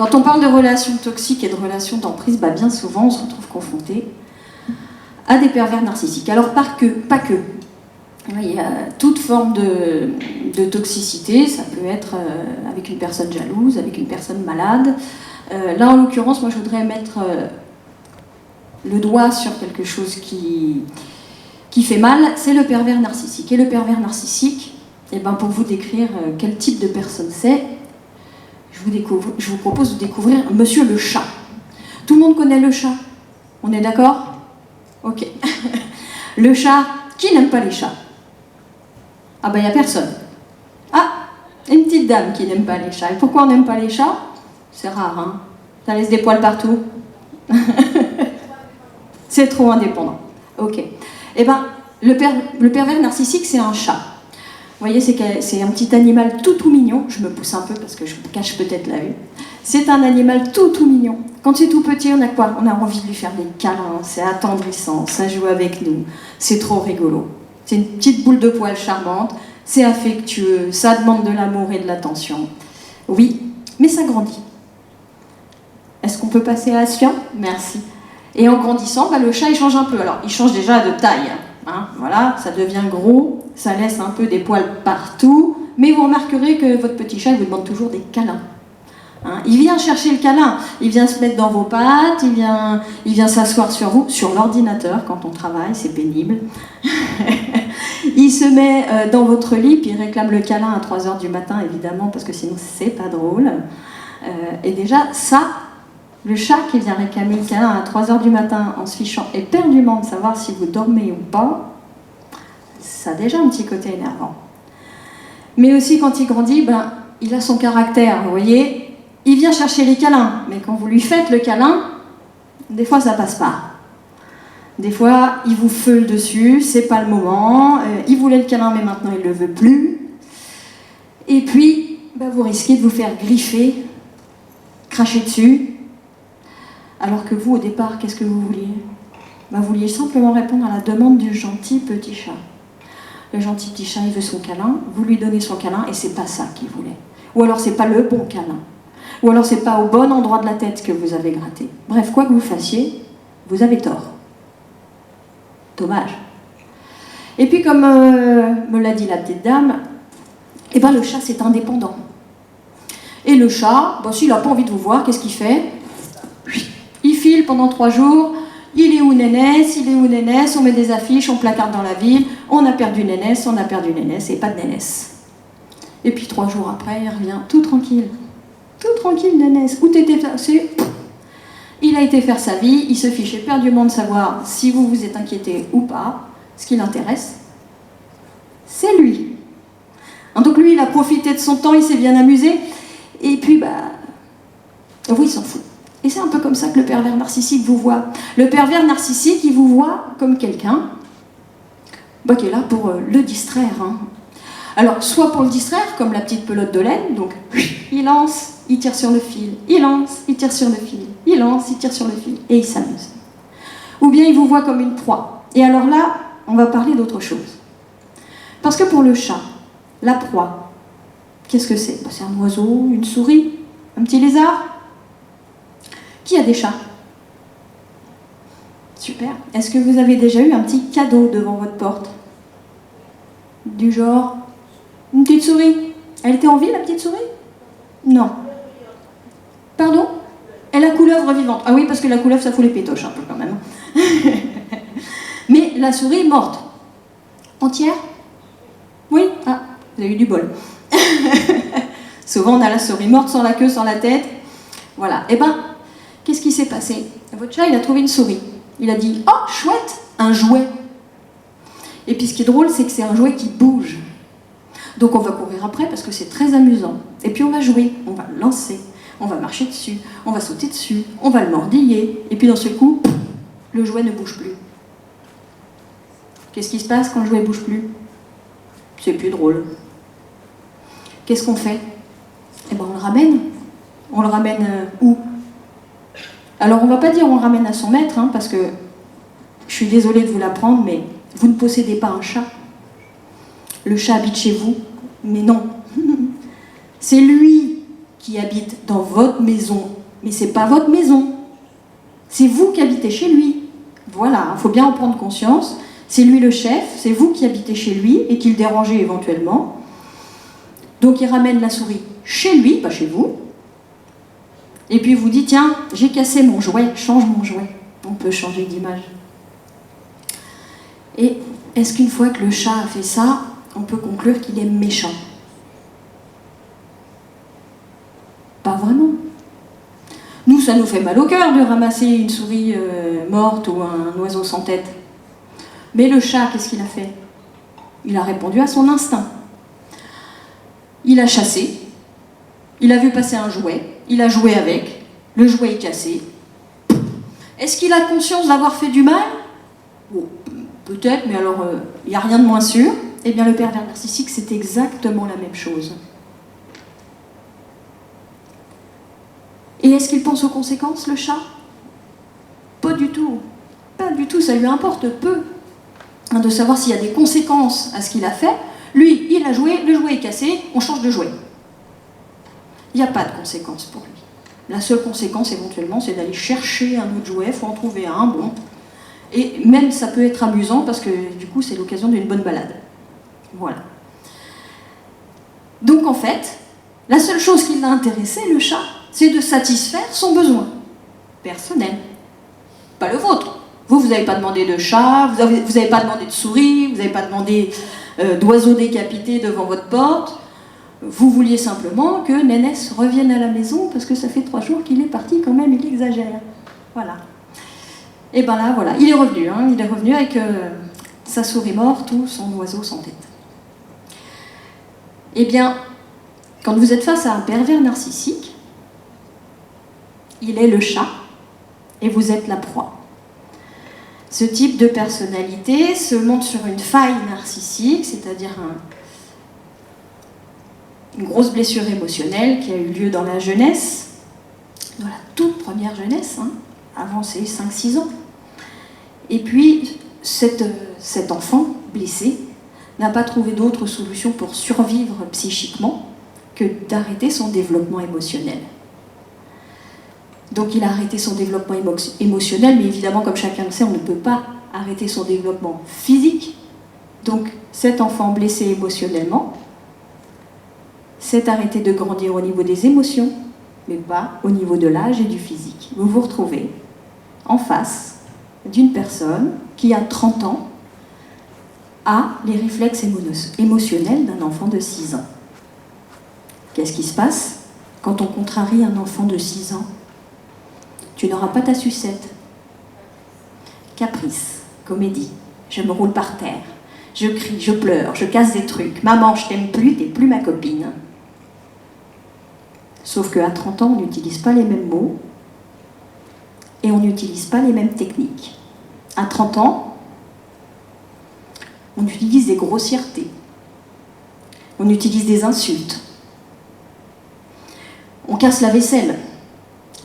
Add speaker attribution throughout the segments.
Speaker 1: Quand on parle de relations toxiques et de relations d'emprise, bah bien souvent on se retrouve confronté à des pervers narcissiques. Alors pas que. Il y a toute forme de toxicité, ça peut être avec une personne jalouse, avec une personne malade. Là en l'occurrence, moi je voudrais mettre le doigt sur quelque chose qui fait mal, c'est le pervers narcissique. Et le pervers narcissique, eh ben pour vous décrire quel type de personne c'est, je vous propose de découvrir Monsieur le chat. Tout le monde connaît le chat? On est d'accord? Ok. Le chat, qui n'aime pas les chats? Ah ben il n'y a personne. Ah, une petite dame qui n'aime pas les chats. Et pourquoi on n'aime pas les chats? C'est rare, hein? Ça laisse des poils partout. C'est trop indépendant. Ok. Eh ben, le pervers narcissique, c'est un chat. Vous voyez, c'est un petit animal tout mignon. Je me pousse un peu parce que je cache peut-être la vue. C'est un animal tout mignon. Quand c'est tout petit, on a quoi? On a envie de lui faire des câlins, c'est attendrissant, ça joue avec nous, c'est trop rigolo. C'est une petite boule de poils charmante, c'est affectueux, ça demande de l'amour et de l'attention. Oui, mais ça grandit. Est-ce qu'on peut passer à la suivante? Merci. Et en grandissant, bah, le chat il change un peu. Alors, il change déjà de taille. Hein, voilà, ça devient gros, ça laisse un peu des poils partout, mais vous remarquerez que votre petit chat il vous demande toujours des câlins. Hein, il vient chercher le câlin, il vient se mettre dans vos pattes, il vient s'asseoir sur vous, sur l'ordinateur quand on travaille, c'est pénible. Il se met dans votre lit, puis il réclame le câlin à 3h du matin, évidemment, parce que sinon c'est pas drôle. Et déjà, ça, le chat qui vient réclamer le câlin à 3h du matin en se fichant éperdument de savoir si vous dormez ou pas, ça a déjà un petit côté énervant. Mais aussi quand il grandit, ben, il a son caractère, vous voyez. Il vient chercher les câlins, mais quand vous lui faites le câlin, des fois ça passe pas. Des fois, il vous feule dessus, c'est pas le moment, il voulait le câlin mais maintenant il le veut plus. Et puis, ben, vous risquez de vous faire griffer, cracher dessus, alors que vous, au départ, qu'est-ce que vous vouliez? Ben, vous vouliez simplement répondre à la demande du gentil petit chat. Le gentil petit chat, il veut son câlin, vous lui donnez son câlin et c'est pas ça qu'il voulait. Ou alors c'est pas le bon câlin. Ou alors c'est pas au bon endroit de la tête que vous avez gratté. Bref, quoi que vous fassiez, vous avez tort. Dommage. Et puis comme me l'a dit la petite dame, eh ben le chat c'est indépendant. Et le chat, bon, s'il n'a pas envie de vous voir, qu'est-ce qu'il fait? Il file pendant 3 jours, il est où Nénès, il est où Nénès, on met des affiches, on placarde dans la ville, on a perdu Nénès, et pas de Nénès. Et puis 3 jours après, il revient tout tranquille. Tout tranquille, Nénès. Où t'étais passé? Il a été faire sa vie, il se fiche éperdument de savoir si vous vous êtes inquiété ou pas. Ce qui l'intéresse, c'est lui. Donc lui, il a profité de son temps, il s'est bien amusé. Et puis, bah, vous, il s'en fout. Et c'est un peu comme ça que le pervers narcissique vous voit. Le pervers narcissique, il vous voit comme quelqu'un bah, qui est là pour le distraire. Hein. Alors, soit pour le distraire, comme la petite pelote de laine, donc il lance, il tire sur le fil, il lance, il tire sur le fil, il lance, il tire sur le fil, et il s'amuse. Ou bien il vous voit comme une proie. Et alors là, on va parler d'autre chose. Parce que pour le chat, la proie, qu'est-ce que c'est? C'est un oiseau, une souris, un petit lézard. Qui a des chats? Super. Est-ce que vous avez déjà eu un petit cadeau devant votre porte? Du genre, une petite souris. Elle était en vie, la petite souris? Non. Pardon? Elle a couleuvre vivante. Ah oui, parce que la couleuvre, ça fout les pétoches un peu quand même. Mais la souris morte. Entière? Oui? Ah, vous avez eu du bol. Souvent, on a la souris morte, sans la queue, sans la tête. Voilà. Eh ben, qu'est-ce qui s'est passé? Votre chat, il a trouvé une souris. Il a dit, oh, chouette, un jouet. Et puis, ce qui est drôle, c'est que c'est un jouet qui bouge. Donc, on va courir après parce que c'est très amusant. Et puis, on va jouer, on va le lancer, on va marcher dessus, on va sauter dessus, on va le mordiller. Et puis, dans ce coup, le jouet ne bouge plus. Qu'est-ce qui se passe quand le jouet ne bouge plus? C'est plus drôle. Qu'est-ce qu'on fait? Eh ben, on le ramène. On le ramène où? Alors, on ne va pas dire on le ramène à son maître, hein, parce que je suis désolée de vous l'apprendre, mais vous ne possédez pas un chat. Le chat habite chez vous, mais non. C'est lui qui habite dans votre maison, mais c'est pas votre maison. C'est vous qui habitez chez lui. Voilà, il faut bien en prendre conscience. C'est lui le chef, c'est vous qui habitez chez lui et qui le dérangez éventuellement. Donc il ramène la souris chez lui, pas chez vous. Et puis il vous dit, tiens, j'ai cassé mon jouet, change mon jouet. On peut changer d'image. Et est-ce qu'une fois que le chat a fait ça, on peut conclure qu'il est méchant? Pas vraiment. Nous, ça nous fait mal au cœur de ramasser une souris morte ou un oiseau sans tête. Mais le chat, qu'est-ce qu'il a fait? Il a répondu à son instinct. Il a chassé, il a vu passer un jouet, il a joué avec, le jouet est cassé. Est-ce qu'il a conscience d'avoir fait du mal? Bon, peut-être, mais alors il n'y a rien de moins sûr. Eh bien, le pervers narcissique, c'est exactement la même chose. Et est-ce qu'il pense aux conséquences, le chat? Pas du tout. Pas du tout, ça lui importe peu de savoir s'il y a des conséquences à ce qu'il a fait. Lui, il a joué, le jouet est cassé, on change de jouet. Il n'y a pas de conséquences pour lui. La seule conséquence, éventuellement, c'est d'aller chercher un autre jouet, il faut en trouver un, bon. Et même, ça peut être amusant, parce que, du coup, c'est l'occasion d'une bonne balade. Voilà. Donc, en fait, la seule chose qui l'a intéressé, le chat, c'est de satisfaire son besoin personnel. Pas le vôtre. Vous n'avez pas demandé de chat, vous n'avez pas demandé de souris, vous n'avez pas demandé d'oiseaux décapités devant votre porte. Vous vouliez simplement que Nénès revienne à la maison parce que ça fait 3 jours qu'il est parti quand même, il exagère. Voilà. Et ben là, voilà, il est revenu. Hein, il est revenu avec sa souris morte ou son oiseau sans tête. Eh bien, quand vous êtes face à un pervers narcissique, il est le chat et vous êtes la proie. Ce type de personnalité se monte sur une faille narcissique, c'est-à-dire une grosse blessure émotionnelle qui a eu lieu dans la jeunesse, dans la toute première jeunesse, hein, avant ses 5-6 ans. Et puis, cet enfant blessé n'a pas trouvé d'autre solution pour survivre psychiquement que d'arrêter son développement émotionnel. Donc il a arrêté son développement émotionnel, mais évidemment, comme chacun le sait, on ne peut pas arrêter son développement physique. Donc cet enfant blessé émotionnellement s'est arrêté de grandir au niveau des émotions, mais pas au niveau de l'âge et du physique. Vous vous retrouvez en face d'une personne qui, à 30 ans, a les réflexes émotionnels d'un enfant de 6 ans. Qu'est-ce qui se passe quand on contrarie un enfant de 6 ans? Tu n'auras pas ta sucette. Caprice, comédie, je me roule par terre, je crie, je pleure, je casse des trucs. Maman, je t'aime plus, t'es plus ma copine. Sauf qu'à 30 ans, on n'utilise pas les mêmes mots et on n'utilise pas les mêmes techniques. À 30 ans, on utilise des grossièretés, on utilise des insultes, on casse la vaisselle,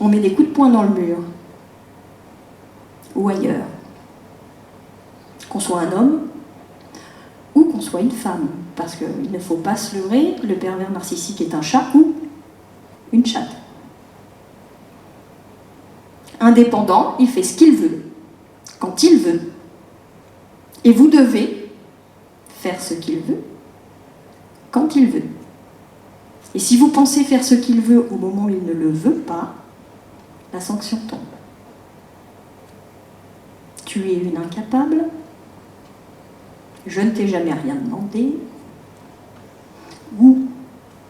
Speaker 1: on met des coups de poing dans le mur ou ailleurs. Qu'on soit un homme ou qu'on soit une femme, parce qu'il ne faut pas se leurrer, le pervers narcissique est un chat ou une chatte. Indépendant, il fait ce qu'il veut, quand il veut. Et vous devez faire ce qu'il veut, quand il veut. Et si vous pensez faire ce qu'il veut au moment où il ne le veut pas, la sanction tombe. Tu es une incapable, je ne t'ai jamais rien demandé, ou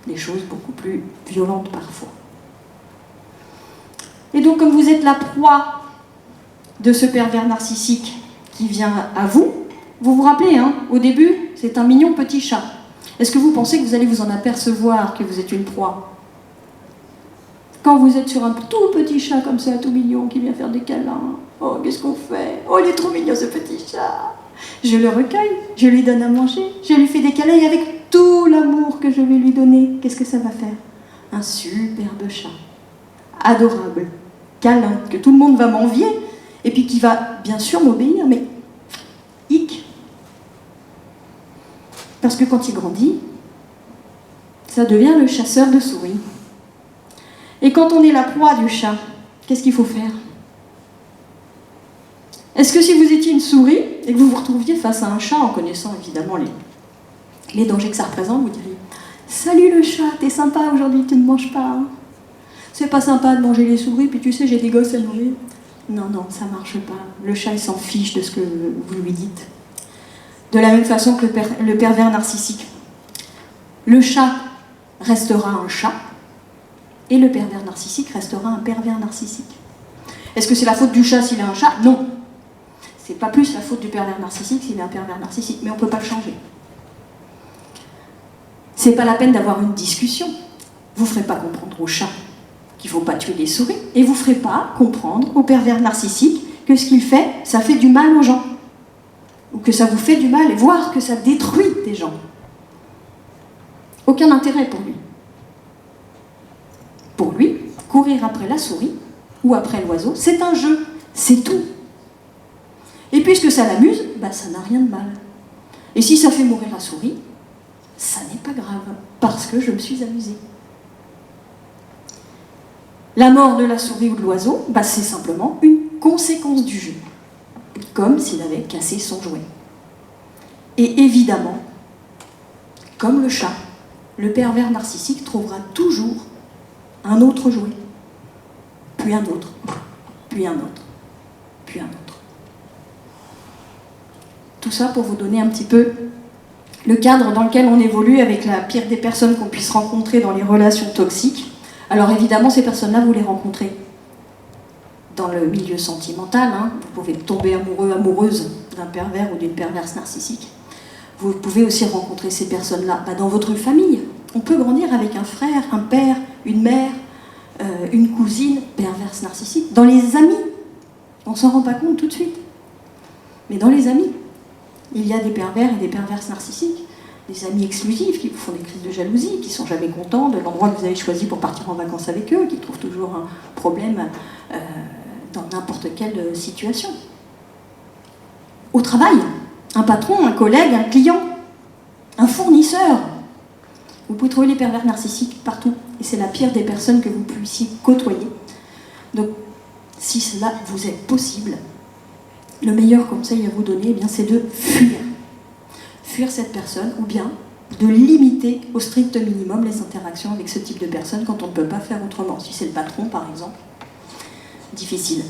Speaker 1: des choses beaucoup plus violentes parfois. Et donc, comme vous êtes la proie de ce pervers narcissique qui vient à vous, vous vous rappelez, hein, au début, c'est un mignon petit chat. Est-ce que vous pensez que vous allez vous en apercevoir que vous êtes une proie? Quand vous êtes sur un tout petit chat comme ça, tout mignon, qui vient faire des câlins, oh, qu'est-ce qu'on fait? Oh, il est trop mignon ce petit chat! Je le recueille, je lui donne à manger, je lui fais des câlins et avec tout l'amour que je vais lui donner, qu'est-ce que ça va faire? Un superbe chat, adorable, câlin, que tout le monde va m'envier, et puis qui va bien sûr m'obéir, mais hic. Parce que quand il grandit, ça devient le chasseur de souris. quand on est la proie du chat, qu'est-ce qu'il faut faire? Est-ce que si vous étiez une souris et que vous vous retrouviez face à un chat, en connaissant évidemment les dangers que ça représente, vous diriez « Salut le chat, t'es sympa aujourd'hui, tu ne manges pas hein. C'est pas sympa de manger les souris, puis tu sais, j'ai des gosses à nourrir. » Non, non, ça marche pas. Le chat, il s'en fiche de ce que vous lui dites. De la même façon que le pervers narcissique. Le chat restera un chat, et le pervers narcissique restera un pervers narcissique. Est-ce que c'est la faute du chat s'il est un chat? Non. C'est pas plus la faute du pervers narcissique s'il est un pervers narcissique, mais on ne peut pas le changer. C'est pas la peine d'avoir une discussion. Vous ne ferez pas comprendre au chat qu'il ne faut pas tuer les souris, et vous ne ferez pas comprendre au pervers narcissique que ce qu'il fait, ça fait du mal aux gens. Ou que ça vous fait du mal, voire que ça détruit des gens. Aucun intérêt pour lui. Pour lui, courir après la souris ou après l'oiseau, c'est un jeu, c'est tout. Et puisque ça l'amuse, bah ça n'a rien de mal. Et si ça fait mourir la souris, ça n'est pas grave, parce que je me suis amusée. La mort de la souris ou de l'oiseau, bah c'est simplement une conséquence du jeu, comme s'il avait cassé son jouet. Et évidemment, comme le chat, le pervers narcissique trouvera toujours un autre jouet, puis un autre, puis un autre, puis un autre. Tout ça pour vous donner un petit peu le cadre dans lequel on évolue avec la pire des personnes qu'on puisse rencontrer dans les relations toxiques. Alors évidemment, ces personnes-là, vous les rencontrez dans le milieu sentimental. Hein. Vous pouvez tomber amoureux, amoureuse d'un pervers ou d'une perverse narcissique. Vous pouvez aussi rencontrer ces personnes-là dans votre famille. On peut grandir avec un frère, un père, une mère, une cousine perverse narcissique. Dans les amis, on ne s'en rend pas compte tout de suite. Mais dans les amis, il y a des pervers et des perverses narcissiques. Des amis exclusifs qui vous font des crises de jalousie, qui ne sont jamais contents de l'endroit que vous avez choisi pour partir en vacances avec eux, qui trouvent toujours un problème dans n'importe quelle situation. Au travail, un patron, un collègue, un client, un fournisseur. Vous pouvez trouver les pervers narcissiques partout. Et c'est la pire des personnes que vous puissiez côtoyer. Donc, si cela vous est possible, le meilleur conseil à vous donner, eh bien, c'est de fuir. Fuir cette personne, ou bien de limiter au strict minimum les interactions avec ce type de personne quand on ne peut pas faire autrement. Si c'est le patron, par exemple, difficile.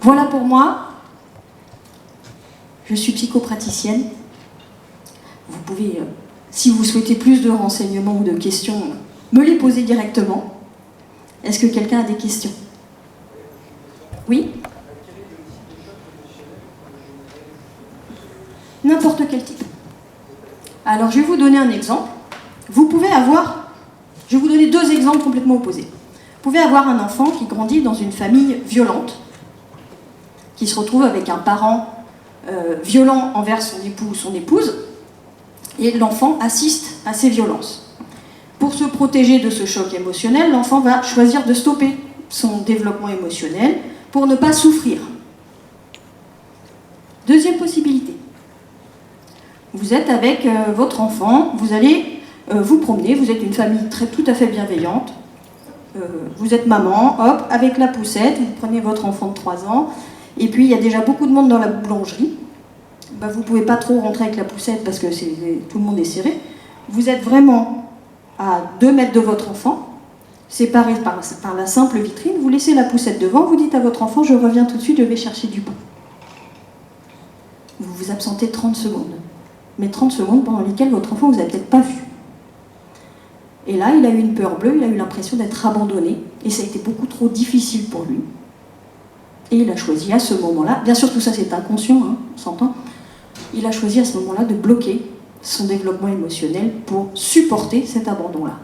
Speaker 1: Voilà pour moi. Je suis psychopraticienne. Vous pouvez, si vous souhaitez plus de renseignements ou de questions, me les poser directement. Est-ce que quelqu'un a des questions? Oui? N'importe quel type. Alors, je vais vous donner un exemple. Vous pouvez avoir... Je vais vous donner deux exemples complètement opposés. Vous pouvez avoir un enfant qui grandit dans une famille violente, qui se retrouve avec un parent violent envers son époux ou son épouse, et l'enfant assiste à ces violences. Pour se protéger de ce choc émotionnel, l'enfant va choisir de stopper son développement émotionnel pour ne pas souffrir. Deuxième possibilité. Vous êtes avec votre enfant, vous allez vous promener, vous êtes une famille tout à fait bienveillante, vous êtes maman, hop, avec la poussette, vous prenez votre enfant de 3 ans, et puis il y a déjà beaucoup de monde dans la boulangerie, vous ne pouvez pas trop rentrer avec la poussette parce que tout le monde est serré, vous êtes vraiment à 2 mètres de votre enfant, séparés par la simple vitrine, vous laissez la poussette devant, vous dites à votre enfant, je reviens tout de suite, je vais chercher du pain. Vous vous absentez 30 secondes. Mais 30 secondes pendant lesquelles votre enfant vous a peut-être pas vu. Et là, il a eu une peur bleue, il a eu l'impression d'être abandonné, et ça a été beaucoup trop difficile pour lui. Et il a choisi à ce moment-là, bien sûr tout ça c'est inconscient, hein, on s'entend, il a choisi à ce moment-là de bloquer son développement émotionnel pour supporter cet abandon-là.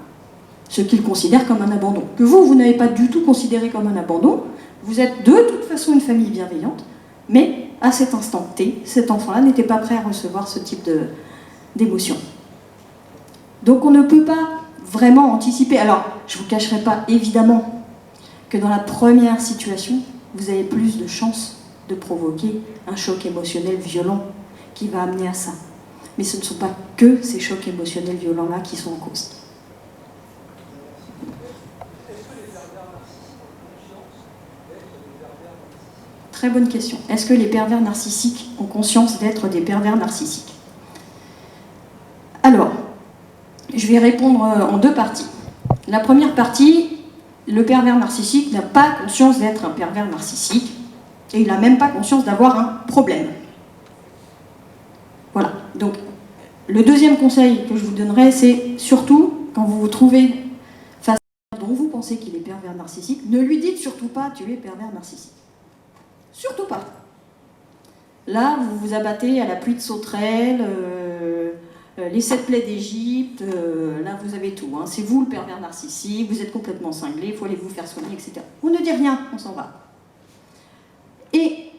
Speaker 1: Ce qu'il considère comme un abandon. Que vous n'avez pas du tout considéré comme un abandon, vous êtes de toute façon une famille bienveillante, mais à cet instant T, cet enfant-là n'était pas prêt à recevoir ce type d'émotion. Donc on ne peut pas vraiment anticiper. Alors, je ne vous cacherai pas, évidemment, que dans la première situation, vous avez plus de chances de provoquer un choc émotionnel violent qui va amener à ça. Mais ce ne sont pas que ces chocs émotionnels violents-là qui sont en cause. très bonne question. Est-ce que les pervers narcissiques ont conscience d'être des pervers narcissiques? Alors, je vais répondre en deux parties. La première partie, le pervers narcissique n'a pas conscience d'être un pervers narcissique et il n'a même pas conscience d'avoir un problème. Voilà. Donc, le deuxième conseil que je vous donnerai, c'est surtout, quand vous vous trouvez face à quelqu'un dont vous pensez qu'il est pervers narcissique, ne lui dites surtout pas « tu es pervers narcissique ». Surtout pas. Là, vous vous abattez à la pluie de sauterelles, les 7 plaies d'Égypte, là vous avez tout. Hein. C'est vous le pervers narcissique, vous êtes complètement cinglé, il faut aller vous faire soigner, etc. On ne dit rien, on s'en va. Et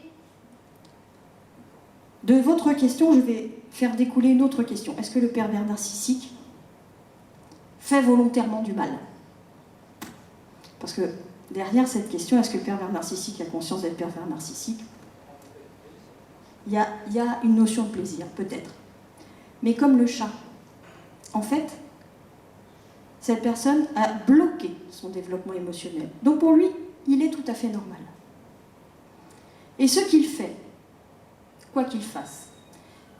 Speaker 1: de votre question, je vais faire découler une autre question. Est-ce que le pervers narcissique fait volontairement du mal? Parce que derrière cette question, est-ce que le pervers narcissique a conscience d'être pervers narcissique? Il y a une notion de plaisir, peut-être. Mais comme le chat, en fait, cette personne a bloqué son développement émotionnel. Donc pour lui, il est tout à fait normal. Et ce qu'il fait, quoi qu'il fasse,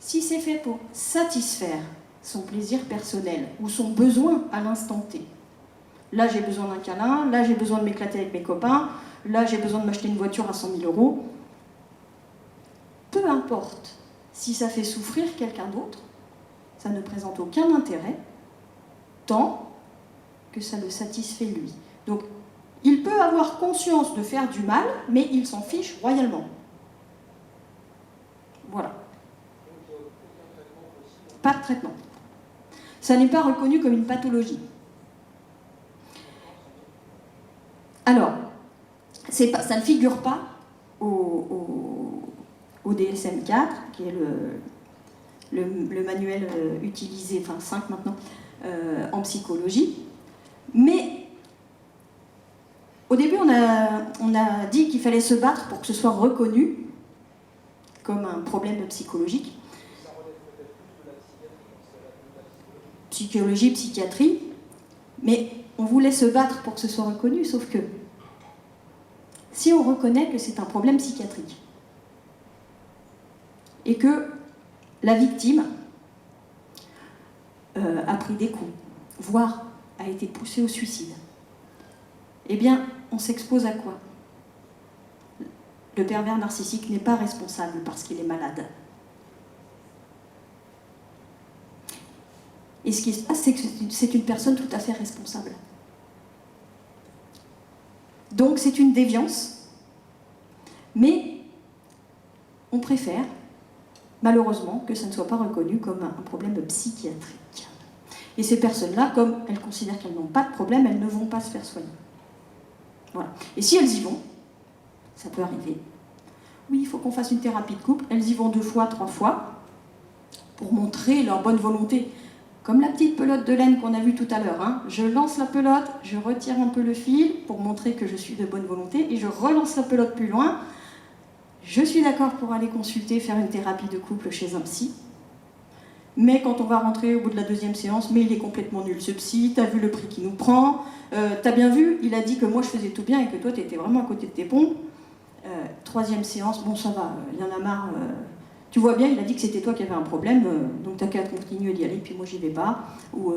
Speaker 1: si c'est fait pour satisfaire son plaisir personnel ou son besoin à l'instant T, là j'ai besoin d'un câlin, là j'ai besoin de m'éclater avec mes copains, là j'ai besoin de m'acheter une voiture à 100 000 €, peu importe si ça fait souffrir quelqu'un d'autre, ça ne présente aucun intérêt, tant que ça le satisfait lui. Donc, il peut avoir conscience de faire du mal, mais il s'en fiche royalement. Voilà. Pas de traitement. Ça n'est pas reconnu comme une pathologie. Alors, ça ne figure pas au DSM-4, qui est le manuel utilisé, enfin 5 maintenant, en psychologie. Mais au début, on a dit qu'il fallait se battre pour que ce soit reconnu comme un problème psychologique. Psychologie, psychiatrie. Mais on voulait se battre pour que ce soit reconnu, sauf que si on reconnaît que c'est un problème psychiatrique et que la victime a pris des coups, voire a été poussée au suicide, eh bien, on s'expose à quoi? Le pervers narcissique n'est pas responsable parce qu'il est malade. Et ce qui se passe, c'est que c'est une personne tout à fait responsable. Donc c'est une déviance, mais on préfère, malheureusement, que ça ne soit pas reconnu comme un problème psychiatrique. Et ces personnes-là, comme elles considèrent qu'elles n'ont pas de problème, elles ne vont pas se faire soigner. Voilà. Et si elles y vont, ça peut arriver. Oui, il faut qu'on fasse une thérapie de couple. Elles y vont 2 fois, 3 fois, pour montrer leur bonne volonté. Comme la petite pelote de laine qu'on a vue tout à l'heure. Hein. Je lance la pelote, je retire un peu le fil pour montrer que je suis de bonne volonté, et je relance la pelote plus loin. Je suis d'accord pour aller consulter, faire une thérapie de couple chez un psy. Mais quand on va rentrer au bout de la 2e séance, mais il est complètement nul ce psy, t'as vu le prix qu'il nous prend, t'as bien vu, il a dit que moi je faisais tout bien et que toi t'étais vraiment à côté de tes pompes. 3e séance, bon ça va, il y en a marre, tu vois bien, il a dit que c'était toi qui avais un problème, donc t'as qu'à continuer d'y aller, puis moi j'y vais pas, ou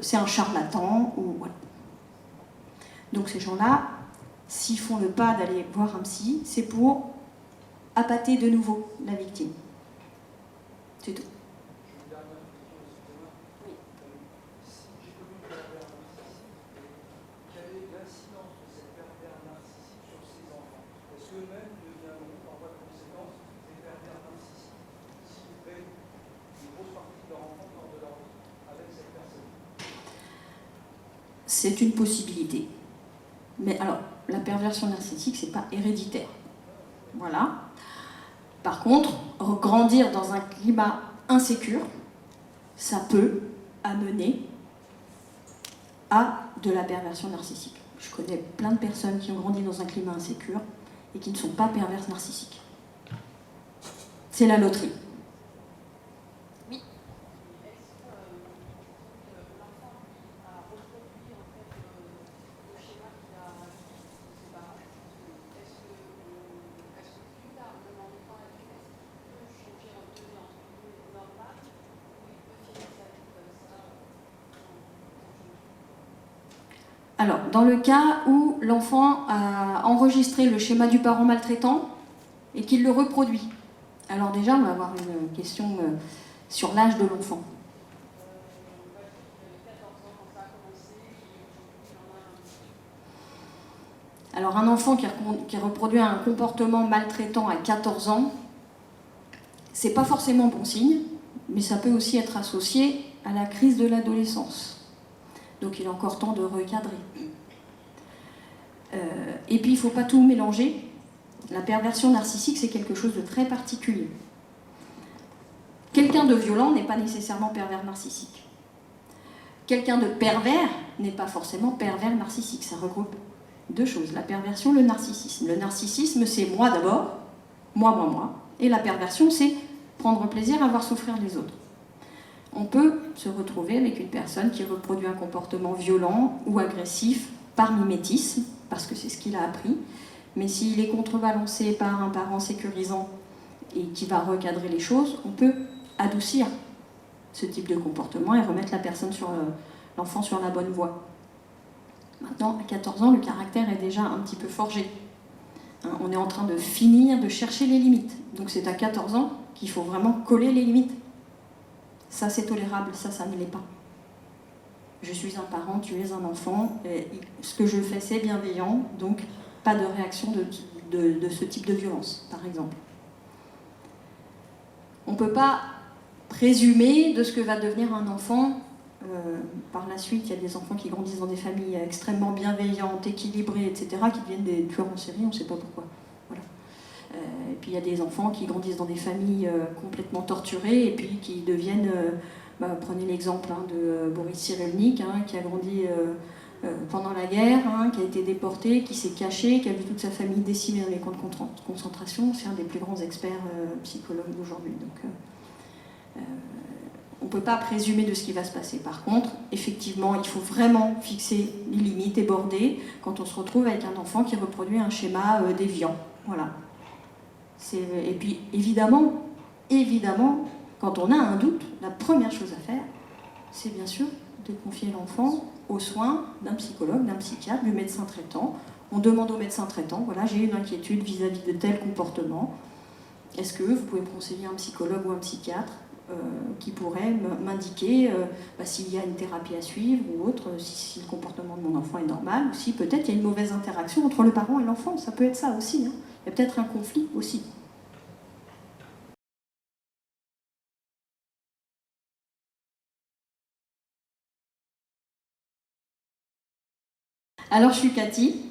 Speaker 1: c'est un charlatan, ou voilà. Donc ces gens-là, s'ils font le pas d'aller voir un psy, c'est pour appâter de nouveau la victime. C'est tout. C'est une possibilité. Mais alors, la perversion narcissique, c'est pas héréditaire. Voilà. Par contre, grandir dans un climat insécure, ça peut amener à de la perversion narcissique. Je connais plein de personnes qui ont grandi dans un climat insécure et qui ne sont pas perverses narcissiques. C'est la loterie. Alors, dans le cas où l'enfant a enregistré le schéma du parent maltraitant et qu'il le reproduit. Alors déjà, on va avoir une question sur l'âge de l'enfant. Alors un enfant qui reproduit un comportement maltraitant à 14 ans, c'est pas forcément bon signe, mais ça peut aussi être associé à la crise de l'adolescence. Donc il est encore temps de recadrer. Et puis il ne faut pas tout mélanger. La perversion narcissique, c'est quelque chose de très particulier. Quelqu'un de violent n'est pas nécessairement pervers narcissique. Quelqu'un de pervers n'est pas forcément pervers narcissique. Ça regroupe deux choses, la perversion, le narcissisme. Le narcissisme, c'est moi d'abord, moi. Et la perversion, c'est prendre plaisir à voir souffrir les autres. On peut se retrouver avec une personne qui reproduit un comportement violent ou agressif par mimétisme, parce que c'est ce qu'il a appris, mais s'il est contrebalancé par un parent sécurisant et qui va recadrer les choses, on peut adoucir ce type de comportement et remettre l'enfant sur la bonne voie. Maintenant, à 14 ans, le caractère est déjà un petit peu forgé. On est en train de finir de chercher les limites. Donc c'est à 14 ans qu'il faut vraiment coller les limites. Ça, c'est tolérable, ça ne l'est pas. Je suis un parent, tu es un enfant, et ce que je fais, c'est bienveillant, donc pas de réaction de ce type de violence, par exemple. On ne peut pas présumer de ce que va devenir un enfant. Par la suite, il y a des enfants qui grandissent dans des familles extrêmement bienveillantes, équilibrées, etc., qui deviennent des tueurs en série, on ne sait pas pourquoi. Voilà. Et puis il y a des enfants qui grandissent dans des familles complètement torturées, et puis qui deviennent... prenez l'exemple de Boris Cyrulnik, qui a grandi pendant la guerre, qui a été déporté, qui s'est caché, qui a vu toute sa famille décimée dans les camps de concentration. C'est un des plus grands experts psychologues d'aujourd'hui. Donc, on ne peut pas présumer de ce qui va se passer. Par contre, effectivement, il faut vraiment fixer les limites et border quand on se retrouve avec un enfant qui reproduit un schéma déviant. Voilà. Et puis, évidemment, quand on a un doute, la première chose à faire, c'est bien sûr de confier l'enfant aux soins d'un psychologue, d'un psychiatre, du médecin traitant. On demande au médecin traitant, voilà, j'ai une inquiétude vis-à-vis de tel comportement. Est-ce que vous pouvez me conseiller un psychologue ou un psychiatre qui pourrait m'indiquer s'il y a une thérapie à suivre ou autre, si le comportement de mon enfant est normal, ou si peut-être il y a une mauvaise interaction entre le parent et l'enfant. Ça peut être ça aussi. Il y a peut-être un conflit aussi. Alors, je suis Cathy.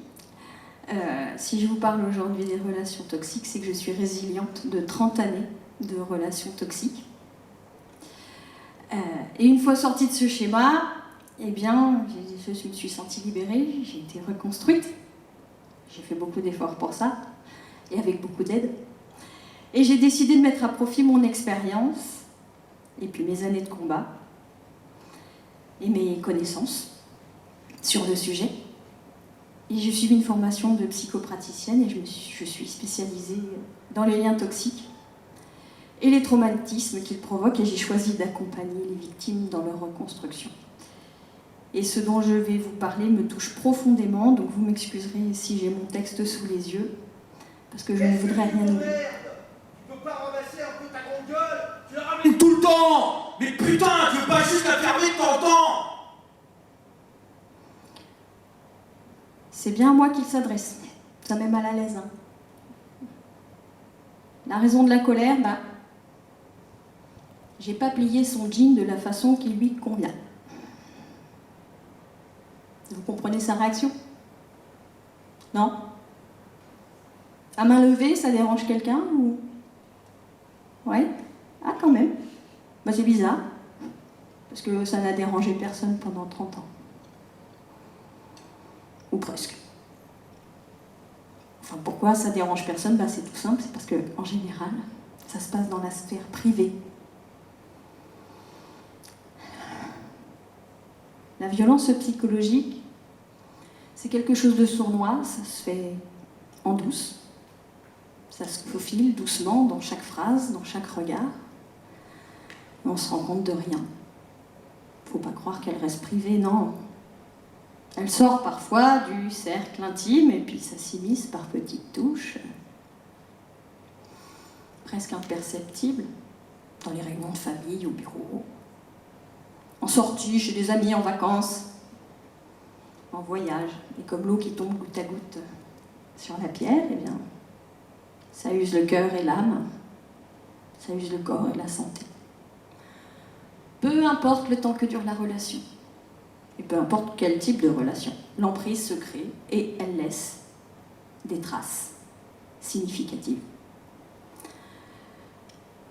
Speaker 1: Si je vous parle aujourd'hui des relations toxiques, c'est que je suis résiliente de 30 années de relations toxiques. Et une fois sortie de ce schéma, eh bien, je me suis sentie libérée, j'ai été reconstruite. J'ai fait beaucoup d'efforts pour ça, et avec beaucoup d'aide. Et j'ai décidé de mettre à profit mon expérience, et puis mes années de combat, et mes connaissances sur le sujet. Et j'ai suivi une formation de psychopraticienne et je suis spécialisée dans les liens toxiques et les traumatismes qu'ils provoquent, et j'ai choisi d'accompagner les victimes dans leur reconstruction. Et ce dont je vais vous parler me touche profondément, donc vous m'excuserez si j'ai mon texte sous les yeux, parce que je ne voudrais rien oublier.
Speaker 2: Tu peux pas ramasser un peu ta grande gueule? Tu la ramènes tout le temps! Mais putain, tu veux pas juste la fermer de temps en temps?
Speaker 1: C'est bien à moi qu'il s'adresse. Ça met mal à l'aise. La raison de la colère, j'ai pas plié son jean de la façon qui lui convient. Vous comprenez sa réaction? Non? À main levée, ça dérange quelqu'un ou... Ouais? Ah, quand même. C'est bizarre. Parce que ça n'a dérangé personne pendant 30 ans. Ou presque. Enfin, pourquoi ça dérange personne? C'est tout simple, c'est parce que, en général, ça se passe dans la sphère privée. La violence psychologique, c'est quelque chose de sournois, ça se fait en douce, ça se faufile doucement dans chaque phrase, dans chaque regard, mais on se rend compte de rien. Faut pas croire qu'elle reste privée, non. Elle sort parfois du cercle intime et puis ça s'immisce par petites touches, presque imperceptibles, dans les réunions de famille, au bureau, en sortie, chez des amis, en vacances, en voyage. Et comme l'eau qui tombe goutte à goutte sur la pierre, eh bien, ça use le cœur et l'âme, ça use le corps et la santé. Peu importe le temps que dure la relation, et peu importe quel type de relation, l'emprise se crée et elle laisse des traces significatives.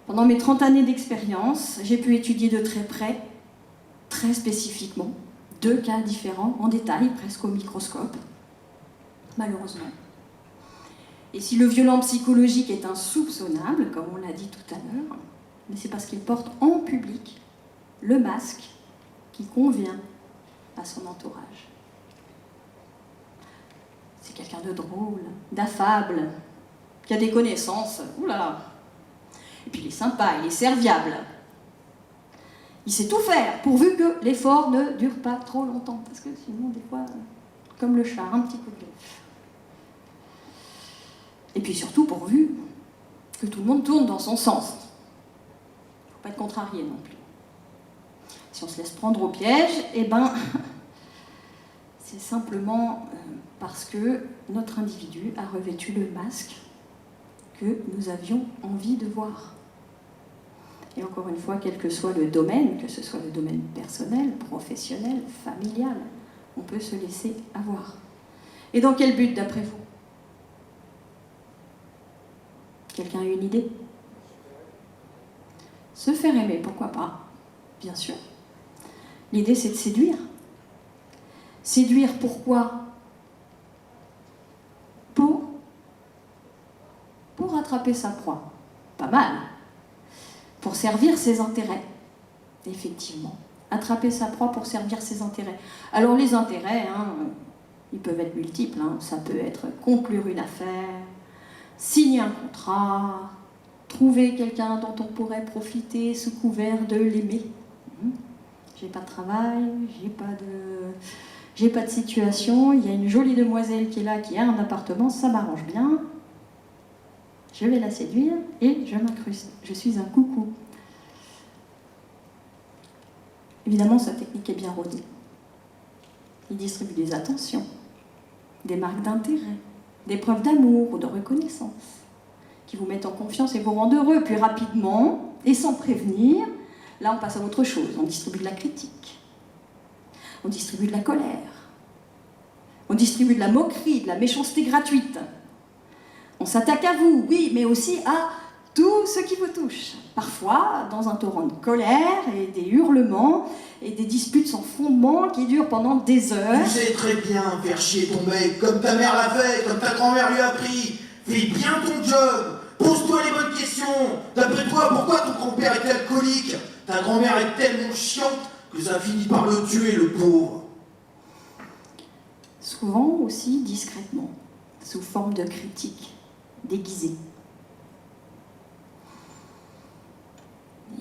Speaker 1: Pendant mes 30 années d'expérience, j'ai pu étudier de très près, très spécifiquement, 2 cas différents, en détail, presque au microscope, malheureusement. Et si le violent psychologique est insoupçonnable, comme on l'a dit tout à l'heure, mais c'est parce qu'il porte en public le masque qui convient à son entourage. C'est quelqu'un de drôle, d'affable, qui a des connaissances, oulala. Et puis il est sympa, il est serviable. Il sait tout faire, pourvu que l'effort ne dure pas trop longtemps, parce que sinon, des fois, comme le chat, un petit coup de griffe. Et puis surtout, pourvu que tout le monde tourne dans son sens. Il ne faut pas être contrarié non plus. Si on se laisse prendre au piège, eh ben, c'est simplement parce que notre individu a revêtu le masque que nous avions envie de voir. Et encore une fois, quel que soit le domaine, que ce soit le domaine personnel, professionnel, familial, on peut se laisser avoir. Et dans quel but, d'après vous? Quelqu'un a une idée? Se faire aimer, pourquoi pas? Bien sûr. L'idée, c'est de séduire. Séduire, pourquoi? Pour attraper sa proie. Pas mal. Pour servir ses intérêts. Effectivement. Attraper sa proie pour servir ses intérêts. Alors les intérêts, ils peuvent être multiples. Ça peut être conclure une affaire, signer un contrat, trouver quelqu'un dont on pourrait profiter sous couvert de l'aimer. J'ai pas de travail, j'ai pas de situation, il y a une jolie demoiselle qui est là, qui a un appartement, ça m'arrange bien. Je vais la séduire et je m'incruste. Je suis un coucou. Évidemment, sa technique est bien rodée. Il distribue des attentions, des marques d'intérêt, des preuves d'amour ou de reconnaissance qui vous mettent en confiance et vous rendent heureux. Puis rapidement, et sans prévenir, là on passe à autre chose. On distribue de la critique, on distribue de la colère, on distribue de la moquerie, de la méchanceté gratuite. On s'attaque à vous, oui, mais aussi à tout ce qui vous touche. Parfois, dans un torrent de colère et des hurlements et des disputes sans fondement qui durent pendant des heures.
Speaker 2: Tu sais très bien faire chier ton mec, comme ta mère l'a fait, comme ta grand-mère lui a appris. Fais bien ton job, pose-toi les bonnes questions. D'après toi, pourquoi ton grand-père était alcoolique? Ta grand-mère est tellement chiante que ça finit par le tuer, le pauvre.
Speaker 1: Souvent aussi discrètement, sous forme de critique déguisée.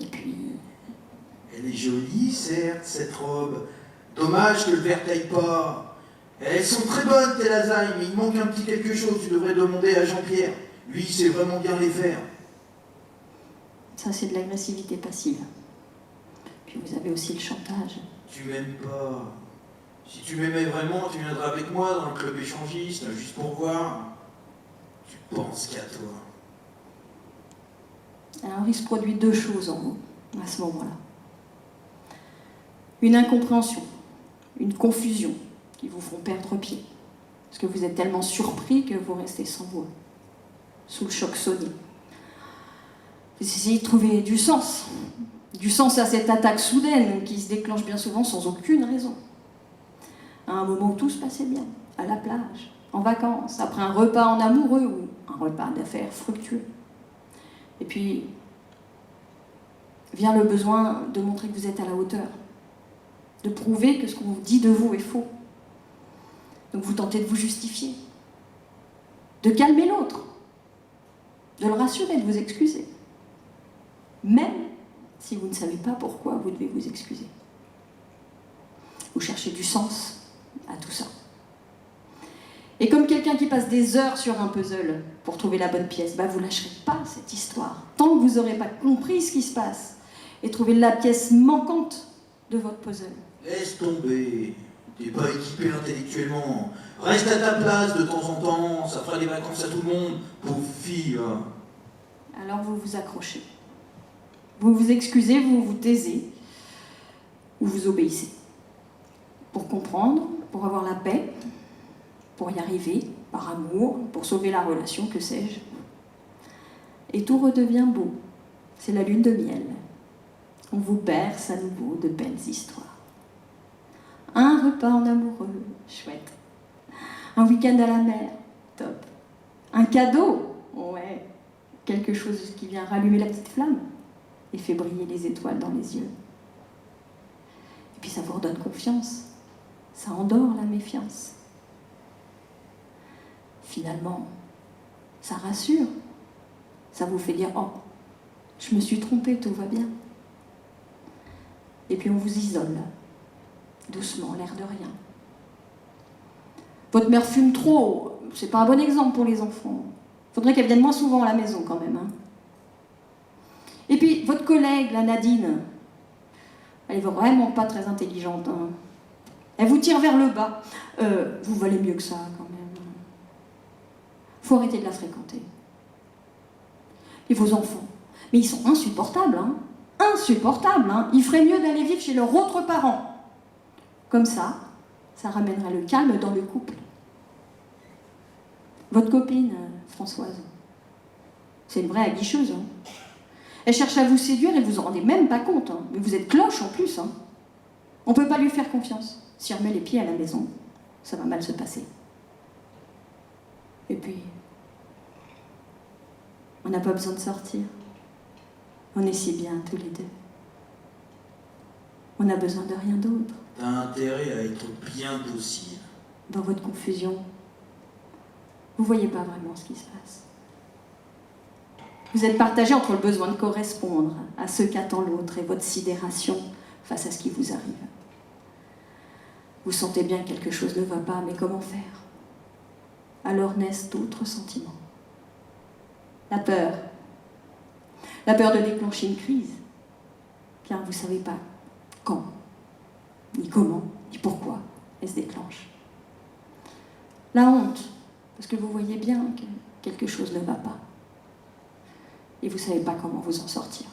Speaker 1: Et puis...
Speaker 2: Elle est jolie, certes, cette robe. Dommage que le verre taille pas. Elles sont très bonnes, tes lasagnes, mais il manque un petit quelque chose. Tu devrais demander à Jean-Pierre. Lui, il sait vraiment bien les faire.
Speaker 1: Ça, c'est de l'agressivité passive. Puis vous avez aussi le chantage.
Speaker 2: Tu m'aimes pas. Si tu m'aimais vraiment, tu viendrais avec moi dans le club échangiste, juste pour voir. Tu penses qu'à toi.
Speaker 1: Alors, il se produit 2 choses en vous, à ce moment-là. Une incompréhension, une confusion qui vous font perdre pied. Parce que vous êtes tellement surpris que vous restez sans voix, sous le choc sonné. Vous essayez de trouver du sens à cette attaque soudaine qui se déclenche bien souvent sans aucune raison. À un moment où tout se passait bien, à la plage, en vacances, après un repas en amoureux ou un repas d'affaires fructueux. Et puis, vient le besoin de montrer que vous êtes à la hauteur, de prouver que ce qu'on vous dit de vous est faux. Donc vous tentez de vous justifier, de calmer l'autre, de le rassurer, de vous excuser. Même si vous ne savez pas pourquoi vous devez vous excuser. Vous cherchez du sens à tout ça. Et comme quelqu'un qui passe des heures sur un puzzle pour trouver la bonne pièce, vous ne lâcherez pas cette histoire. Tant que vous n'aurez pas compris ce qui se passe et trouvé la pièce manquante de votre puzzle.
Speaker 2: Laisse tomber. T'es pas équipé intellectuellement. Reste à ta place de temps en temps, ça fera des vacances à tout le monde. Pauvre fille. Hein.
Speaker 1: Alors vous vous accrochez. Vous vous excusez, vous vous taisez, ou vous obéissez. Pour comprendre, pour avoir la paix, pour y arriver, par amour, pour sauver la relation, que sais-je. Et tout redevient beau. C'est la lune de miel. On vous berce à nouveau de belles histoires. Un repas en amoureux, chouette. Un week-end à la mer, top. Un cadeau, ouais. Quelque chose qui vient rallumer la petite flamme et fait briller les étoiles dans les yeux. Et puis ça vous redonne confiance. Ça endort la méfiance. Finalement, ça rassure. Ça vous fait dire « Oh, je me suis trompée, tout va bien ». Et puis on vous isole, doucement, l'air de rien. Votre mère fume trop, c'est pas un bon exemple pour les enfants. Faudrait qu'elle vienne moins souvent à la maison quand même. Hein. Et puis votre collègue, la Nadine, elle est vraiment pas très intelligente. Hein. Elle vous tire vers le bas. Vous valez mieux que ça quand même. Faut arrêter de la fréquenter. Et vos enfants, mais ils sont insupportables, hein. Insupportables, hein. Ils feraient mieux d'aller vivre chez leurs autres parents. Comme ça ramènerait le calme dans le couple. Votre copine, Françoise, c'est une vraie aguicheuse. Hein. Elle cherche à vous séduire et vous en rendez même pas compte. Hein. Mais vous êtes cloche en plus. Hein. On peut pas lui faire confiance. Si elle remet les pieds à la maison, ça va mal se passer. Et puis, on n'a pas besoin de sortir. On est si bien tous les deux. On n'a besoin de rien d'autre.
Speaker 2: T'as intérêt à être bien docile.
Speaker 1: Dans votre confusion, vous voyez pas vraiment ce qui se passe. Vous êtes partagé entre le besoin de correspondre à ce qu'attend l'autre et votre sidération face à ce qui vous arrive. Vous sentez bien que quelque chose ne va pas, mais comment faire? Alors naissent d'autres sentiments. La peur. La peur de déclencher une crise, car vous ne savez pas quand, ni comment, ni pourquoi elle se déclenche. La honte, parce que vous voyez bien que quelque chose ne va pas. Et vous ne savez pas comment vous en sortir.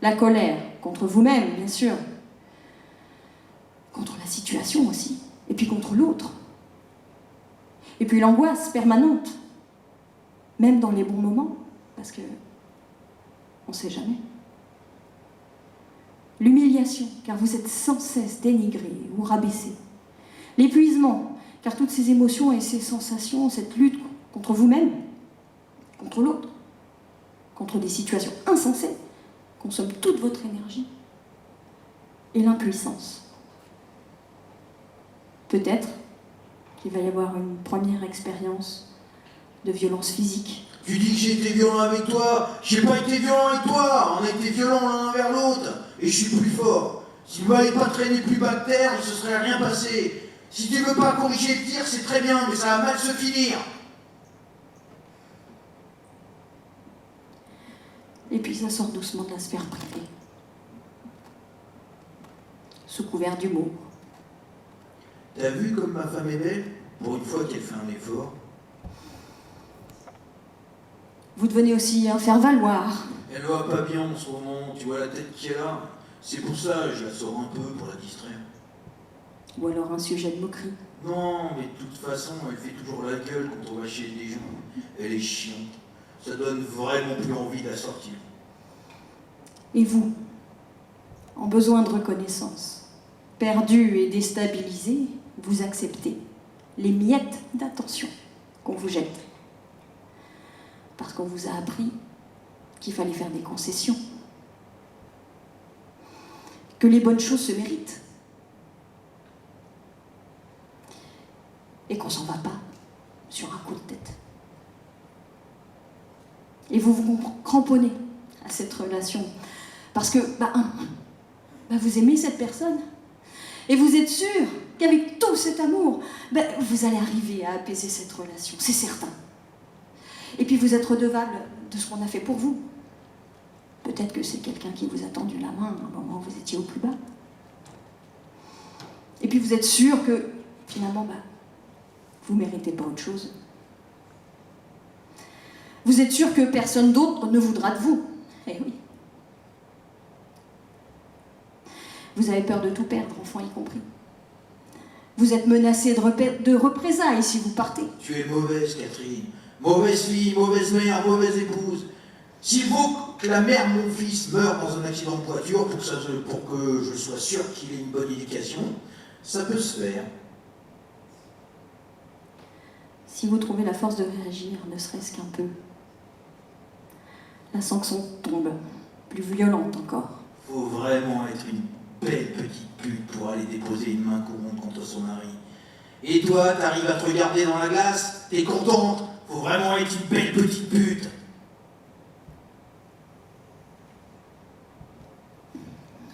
Speaker 1: La colère, contre vous-même, bien sûr. Contre la situation aussi. Et puis contre l'autre. Et puis l'angoisse permanente. Même dans les bons moments. Parce que on ne sait jamais. L'humiliation, car vous êtes sans cesse dénigré ou rabaissé. L'épuisement, car toutes ces émotions et ces sensations, cette lutte contre vous-même, contre l'autre, contre des situations insensées, consomment toute votre énergie. Et l'impuissance. Peut-être qu'il va y avoir une première expérience de violence physique.
Speaker 2: Tu dis que j'ai été violent avec toi, j'ai pas été violent avec toi, on a été violents l'un envers l'autre, et je suis plus fort. Si vous m'avez pas traîné plus bas que terre, il se serait rien passé. Si tu veux pas corriger le tir, c'est très bien, mais ça va mal se finir.
Speaker 1: Et puis ça sort doucement de la sphère privée. Sous couvert d'humour.
Speaker 2: T'as vu comme ma femme est belle? Pour une fois qu'elle fait un effort.
Speaker 1: Vous devenez aussi un faire-valoir.
Speaker 2: Elle va pas bien en ce moment, tu vois la tête qu'elle a. C'est pour ça, je la sors un peu pour la distraire.
Speaker 1: Ou alors un sujet de moquerie.
Speaker 2: Non, mais de toute façon, elle fait toujours la gueule quand on va chez les gens. Elle est chiante. Ça donne vraiment plus envie de la sortir.
Speaker 1: Et vous, en besoin de reconnaissance, perdu et déstabilisé, vous acceptez les miettes d'attention qu'on vous jette. Parce qu'on vous a appris qu'il fallait faire des concessions. Que les bonnes choses se méritent. Et qu'on s'en va pas sur un coup de tête. Et vous vous cramponnez à cette relation. Parce que, vous aimez cette personne. Et vous êtes sûr qu'avec tout cet amour, ben, vous allez arriver à apaiser cette relation, c'est certain. Et puis vous êtes redevable de ce qu'on a fait pour vous. Peut-être que c'est quelqu'un qui vous a tendu la main à un moment où vous étiez au plus bas. Et puis vous êtes sûr que, finalement, ben, vous ne méritez pas autre chose. Vous êtes sûr que personne d'autre ne voudra de vous. Eh oui. Vous avez peur de tout perdre, enfant y compris. Vous êtes menacé de représailles si vous partez.
Speaker 2: Tu es mauvaise, Catherine. Mauvaise fille, mauvaise mère, mauvaise épouse. S'il faut que la mère de mon fils meure dans un accident de voiture pour que je sois sûr qu'il ait une bonne éducation, ça peut se faire.
Speaker 1: Si vous trouvez la force de réagir, ne serait-ce qu'un peu, la sanction tombe, plus violente encore.
Speaker 2: Faut vraiment être une belle petite pute pour aller déposer une main courante contre son mari. Et toi, t'arrives à te regarder dans la glace, t'es contente. Faut vraiment être une belle petite pute.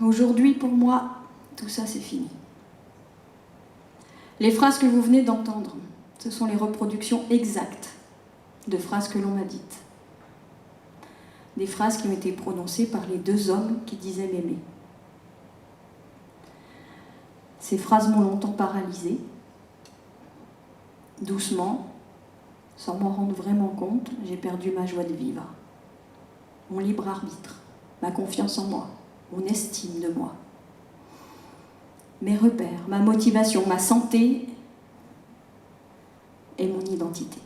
Speaker 1: Aujourd'hui, pour moi, tout ça c'est fini. Les phrases que vous venez d'entendre, ce sont les reproductions exactes de phrases que l'on m'a dites. Des phrases qui ont été prononcées par les deux hommes qui disaient m'aimer. Ces phrases m'ont longtemps paralysée. Doucement, sans m'en rendre vraiment compte, j'ai perdu ma joie de vivre, mon libre arbitre, ma confiance en moi, mon estime de moi, mes repères, ma motivation, ma santé et mon identité.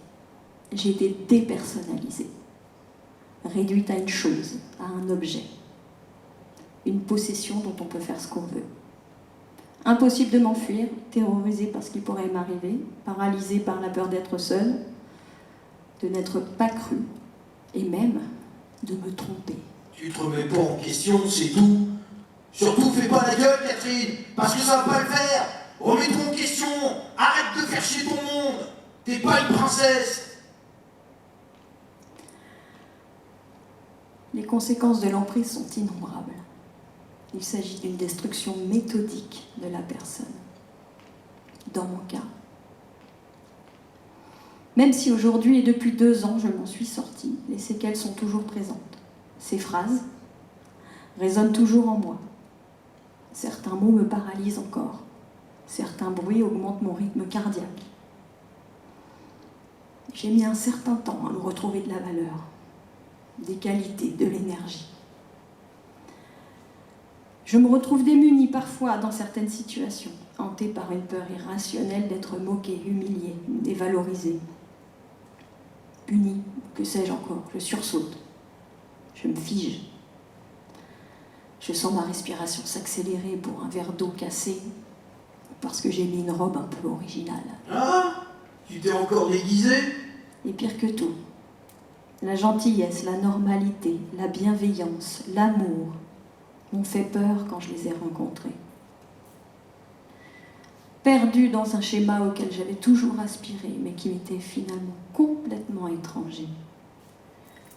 Speaker 1: J'ai été dépersonnalisée, réduite à une chose, à un objet, une possession dont on peut faire ce qu'on veut. Impossible de m'enfuir, terrorisée par ce qui pourrait m'arriver, paralysée par la peur d'être seule, de n'être pas crue, et même de me tromper.
Speaker 2: Tu te remets pas en question, c'est tout. Surtout, fais pas la gueule, Catherine, parce que ça va pas le faire. Remets-toi en question, arrête de faire chier ton monde. T'es pas une princesse.
Speaker 1: Les conséquences de l'emprise sont innombrables. Il s'agit d'une destruction méthodique de la personne. Dans mon cas. Même si aujourd'hui et depuis 2 ans, je m'en suis sortie, les séquelles sont toujours présentes. Ces phrases résonnent toujours en moi. Certains mots me paralysent encore. Certains bruits augmentent mon rythme cardiaque. J'ai mis un certain temps à me retrouver de la valeur, des qualités, de l'énergie. Je me retrouve démunie parfois dans certaines situations, hantée par une peur irrationnelle d'être moquée, humiliée, dévalorisée. Punie, que sais-je encore, je sursaute. Je me fige. Je sens ma respiration s'accélérer pour un verre d'eau cassé, parce que j'ai mis une robe un peu originale.
Speaker 2: Ah, tu t'es encore déguisée?
Speaker 1: Et pire que tout, la gentillesse, la normalité, la bienveillance, l'amour m'ont fait peur quand je les ai rencontrés. Perdue dans un schéma auquel j'avais toujours aspiré, mais qui m'était finalement complètement étranger.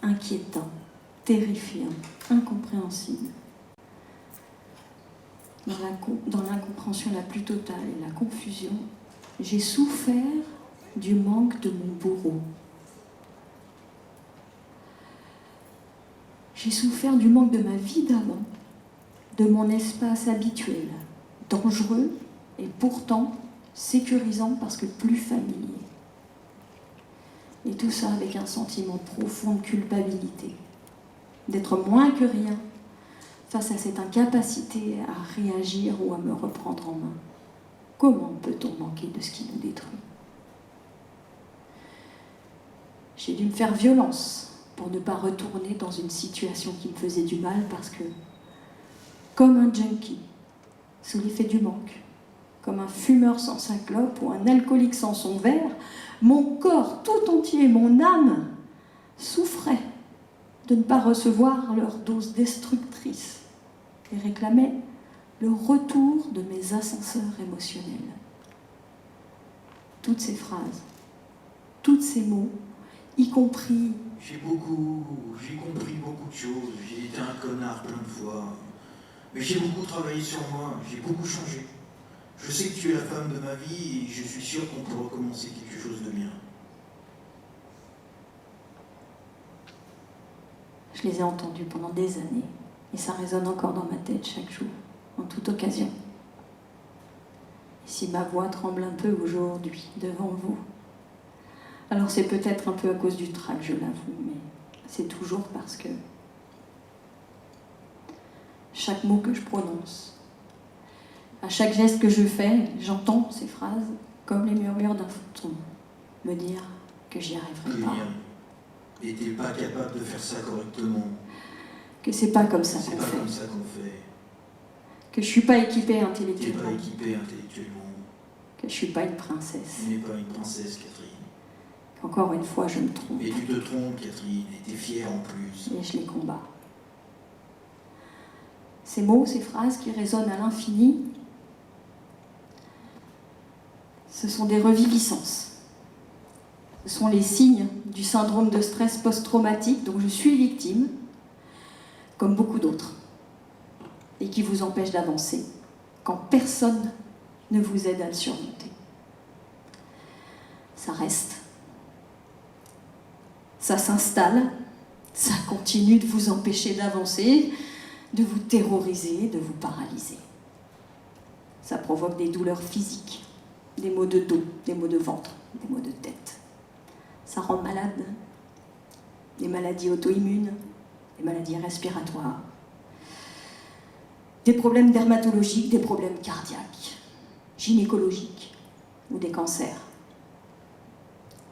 Speaker 1: Inquiétant, terrifiant, incompréhensible. Dans l'incompréhension la plus totale et la confusion, j'ai souffert du manque de mon bourreau. J'ai souffert du manque de ma vie d'avant, de mon espace habituel, dangereux et pourtant sécurisant parce que plus familier. Et tout ça avec un sentiment profond de culpabilité, d'être moins que rien face à cette incapacité à réagir ou à me reprendre en main. Comment peut-on manquer de ce qui nous détruit? J'ai dû me faire violence pour ne pas retourner dans une situation qui me faisait du mal parce que, comme un junkie, sous l'effet du manque, comme un fumeur sans sa clope ou un alcoolique sans son verre, mon corps tout entier, mon âme, souffrait de ne pas recevoir leur dose destructrice et réclamait le retour de mes ascenseurs émotionnels. Toutes ces phrases, tous ces mots, y compris...
Speaker 2: J'ai compris beaucoup de choses, j'ai été un connard plein de fois. Mais j'ai beaucoup travaillé sur moi, j'ai beaucoup changé. Je sais que tu es la femme de ma vie et je suis sûr qu'on peut recommencer quelque chose de bien.
Speaker 1: Je les ai entendus pendant des années et ça résonne encore dans ma tête chaque jour, en toute occasion. Et si ma voix tremble un peu aujourd'hui devant vous, alors c'est peut-être un peu à cause du trac, je l'avoue, mais c'est toujours parce que chaque mot que je prononce, à chaque geste que je fais, j'entends ces phrases comme les murmures d'un fantôme me dire que j'y arriverai pas.
Speaker 2: N'es-tu pas capable de faire ça correctement?
Speaker 1: Que c'est pas comme ça qu'on fait.
Speaker 2: C'est pas comme ça qu'on fait.
Speaker 1: Que je suis pas équipée
Speaker 2: Tu n'es
Speaker 1: intellectuellement.
Speaker 2: pas équipée intellectuellement.
Speaker 1: Que je suis pas une princesse.
Speaker 2: Tu n'es pas une princesse, Catherine.
Speaker 1: Qu'encore une fois, je me trompe.
Speaker 2: Et tu te trompes, Catherine, et t'es fière en plus.
Speaker 1: Et je les combats. Ces mots, ces phrases qui résonnent à l'infini, ce sont des reviviscences. Ce sont les signes du syndrome de stress post-traumatique dont je suis victime, comme beaucoup d'autres, et qui vous empêchent d'avancer quand personne ne vous aide à le surmonter. Ça reste, ça s'installe, ça continue de vous empêcher d'avancer, de vous terroriser, de vous paralyser. Ça provoque des douleurs physiques, des maux de dos, des maux de ventre, des maux de tête. Ça rend malade, des maladies auto-immunes, des maladies respiratoires, des problèmes dermatologiques, des problèmes cardiaques, gynécologiques ou des cancers.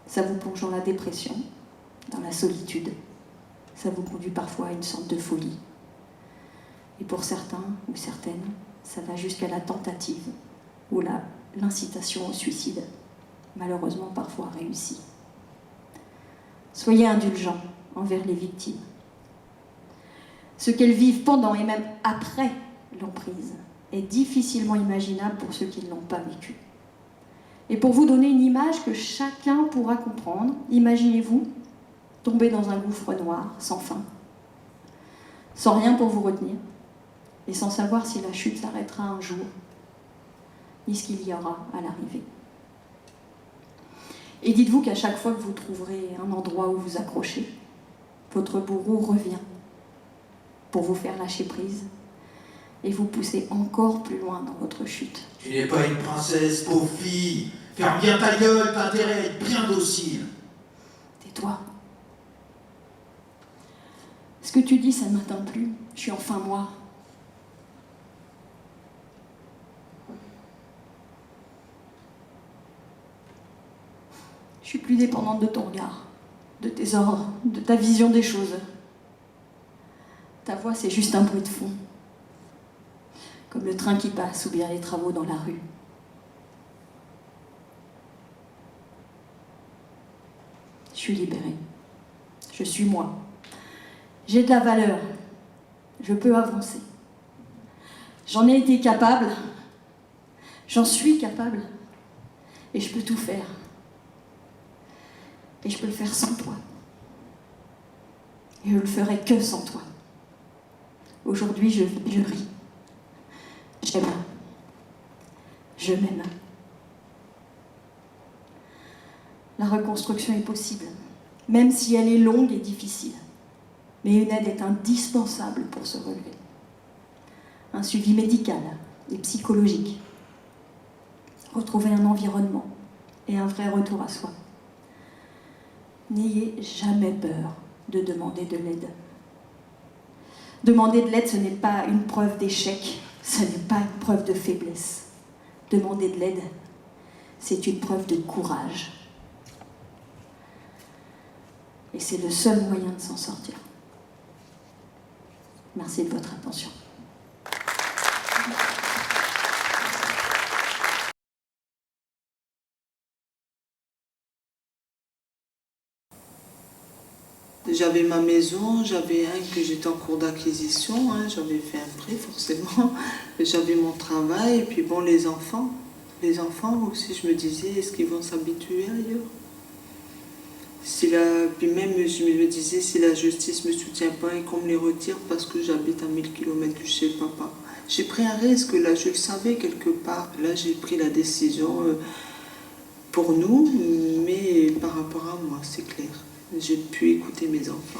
Speaker 1: Ça vous plonge dans la dépression, dans la solitude. Ça vous conduit parfois à une sorte de folie. Et pour certains ou certaines, ça va jusqu'à la tentative ou l'incitation au suicide, malheureusement parfois réussie. Soyez indulgents envers les victimes. Ce qu'elles vivent pendant et même après l'emprise est difficilement imaginable pour ceux qui ne l'ont pas vécu. Et pour vous donner une image que chacun pourra comprendre, imaginez-vous tomber dans un gouffre noir, sans fin, sans rien pour vous retenir, et sans savoir si la chute s'arrêtera un jour, ni ce qu'il y aura à l'arrivée. Et dites-vous qu'à chaque fois que vous trouverez un endroit où vous accrocher, votre bourreau revient pour vous faire lâcher prise et vous pousser encore plus loin dans votre chute.
Speaker 2: Tu n'es pas une princesse, pauvre fille. Ferme bien ta gueule, t'as intérêt à être bien docile.
Speaker 1: Tais-toi. Ce que tu dis, ça ne m'atteint plus. Je suis enfin moi. Je suis plus dépendante de ton regard, de tes ordres, de ta vision des choses. Ta voix, c'est juste un bruit de fond. Comme le train qui passe ou bien les travaux dans la rue. Je suis libérée. Je suis moi. J'ai de la valeur. Je peux avancer. J'en ai été capable. J'en suis capable. Et je peux tout faire. Et je peux le faire sans toi. Et je le ferai que sans toi. Aujourd'hui, je ris. J'aime. Je m'aime. La reconstruction est possible, même si elle est longue et difficile. Mais une aide est indispensable pour se relever. Un suivi médical et psychologique. Retrouver un environnement et un vrai retour à soi. N'ayez jamais peur de demander de l'aide. Demander de l'aide, ce n'est pas une preuve d'échec, ce n'est pas une preuve de faiblesse. Demander de l'aide, c'est une preuve de courage. Et c'est le seul moyen de s'en sortir. Merci de votre attention.
Speaker 3: J'avais ma maison, j'avais un que j'étais en cours d'acquisition, j'avais fait un prêt forcément, j'avais mon travail, et puis bon, les enfants aussi, je me disais, est-ce qu'ils vont s'habituer ailleurs? Puis même, je me disais, si la justice ne me soutient pas et qu'on me les retire parce que j'habite à 1000 km de chez papa, J'ai pris un risque, là, je le savais quelque part. Là, j'ai pris la décision pour nous, mais par rapport à moi, c'est clair. J'ai pu écouter mes enfants.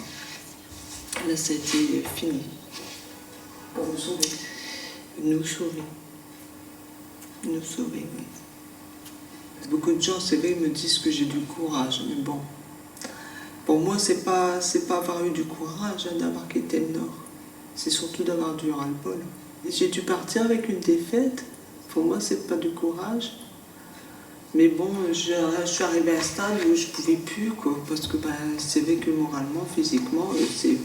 Speaker 3: Là, ça a été fini.
Speaker 1: Pour vous sauver.
Speaker 3: Nous sauver. Nous sauver, oui. Beaucoup de gens, c'est vrai, me disent que j'ai du courage, mais bon. Pour moi, c'est pas avoir eu du courage d'avoir quitté le Nord. C'est surtout d'avoir du ras-le-bol. J'ai dû partir avec une défaite. Pour moi, c'est pas du courage. Mais bon, je suis arrivée à un stade où je pouvais plus, quoi. Parce que c'est vrai que moralement, physiquement, c'est...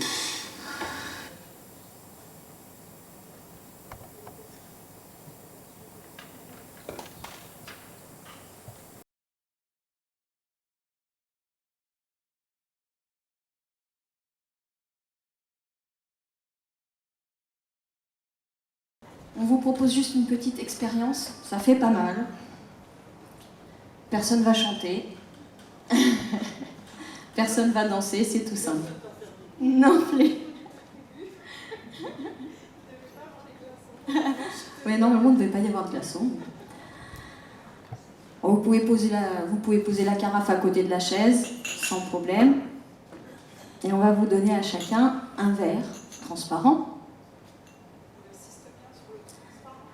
Speaker 1: On vous propose juste une petite expérience, ça fait pas mal. Personne va chanter. Personne va danser, c'est tout simple. Non plus. Oui, normalement, il ne devait pas y avoir de glaçons. Vous pouvez poser la carafe à côté de la chaise, sans problème. Et on va vous donner à chacun un verre transparent.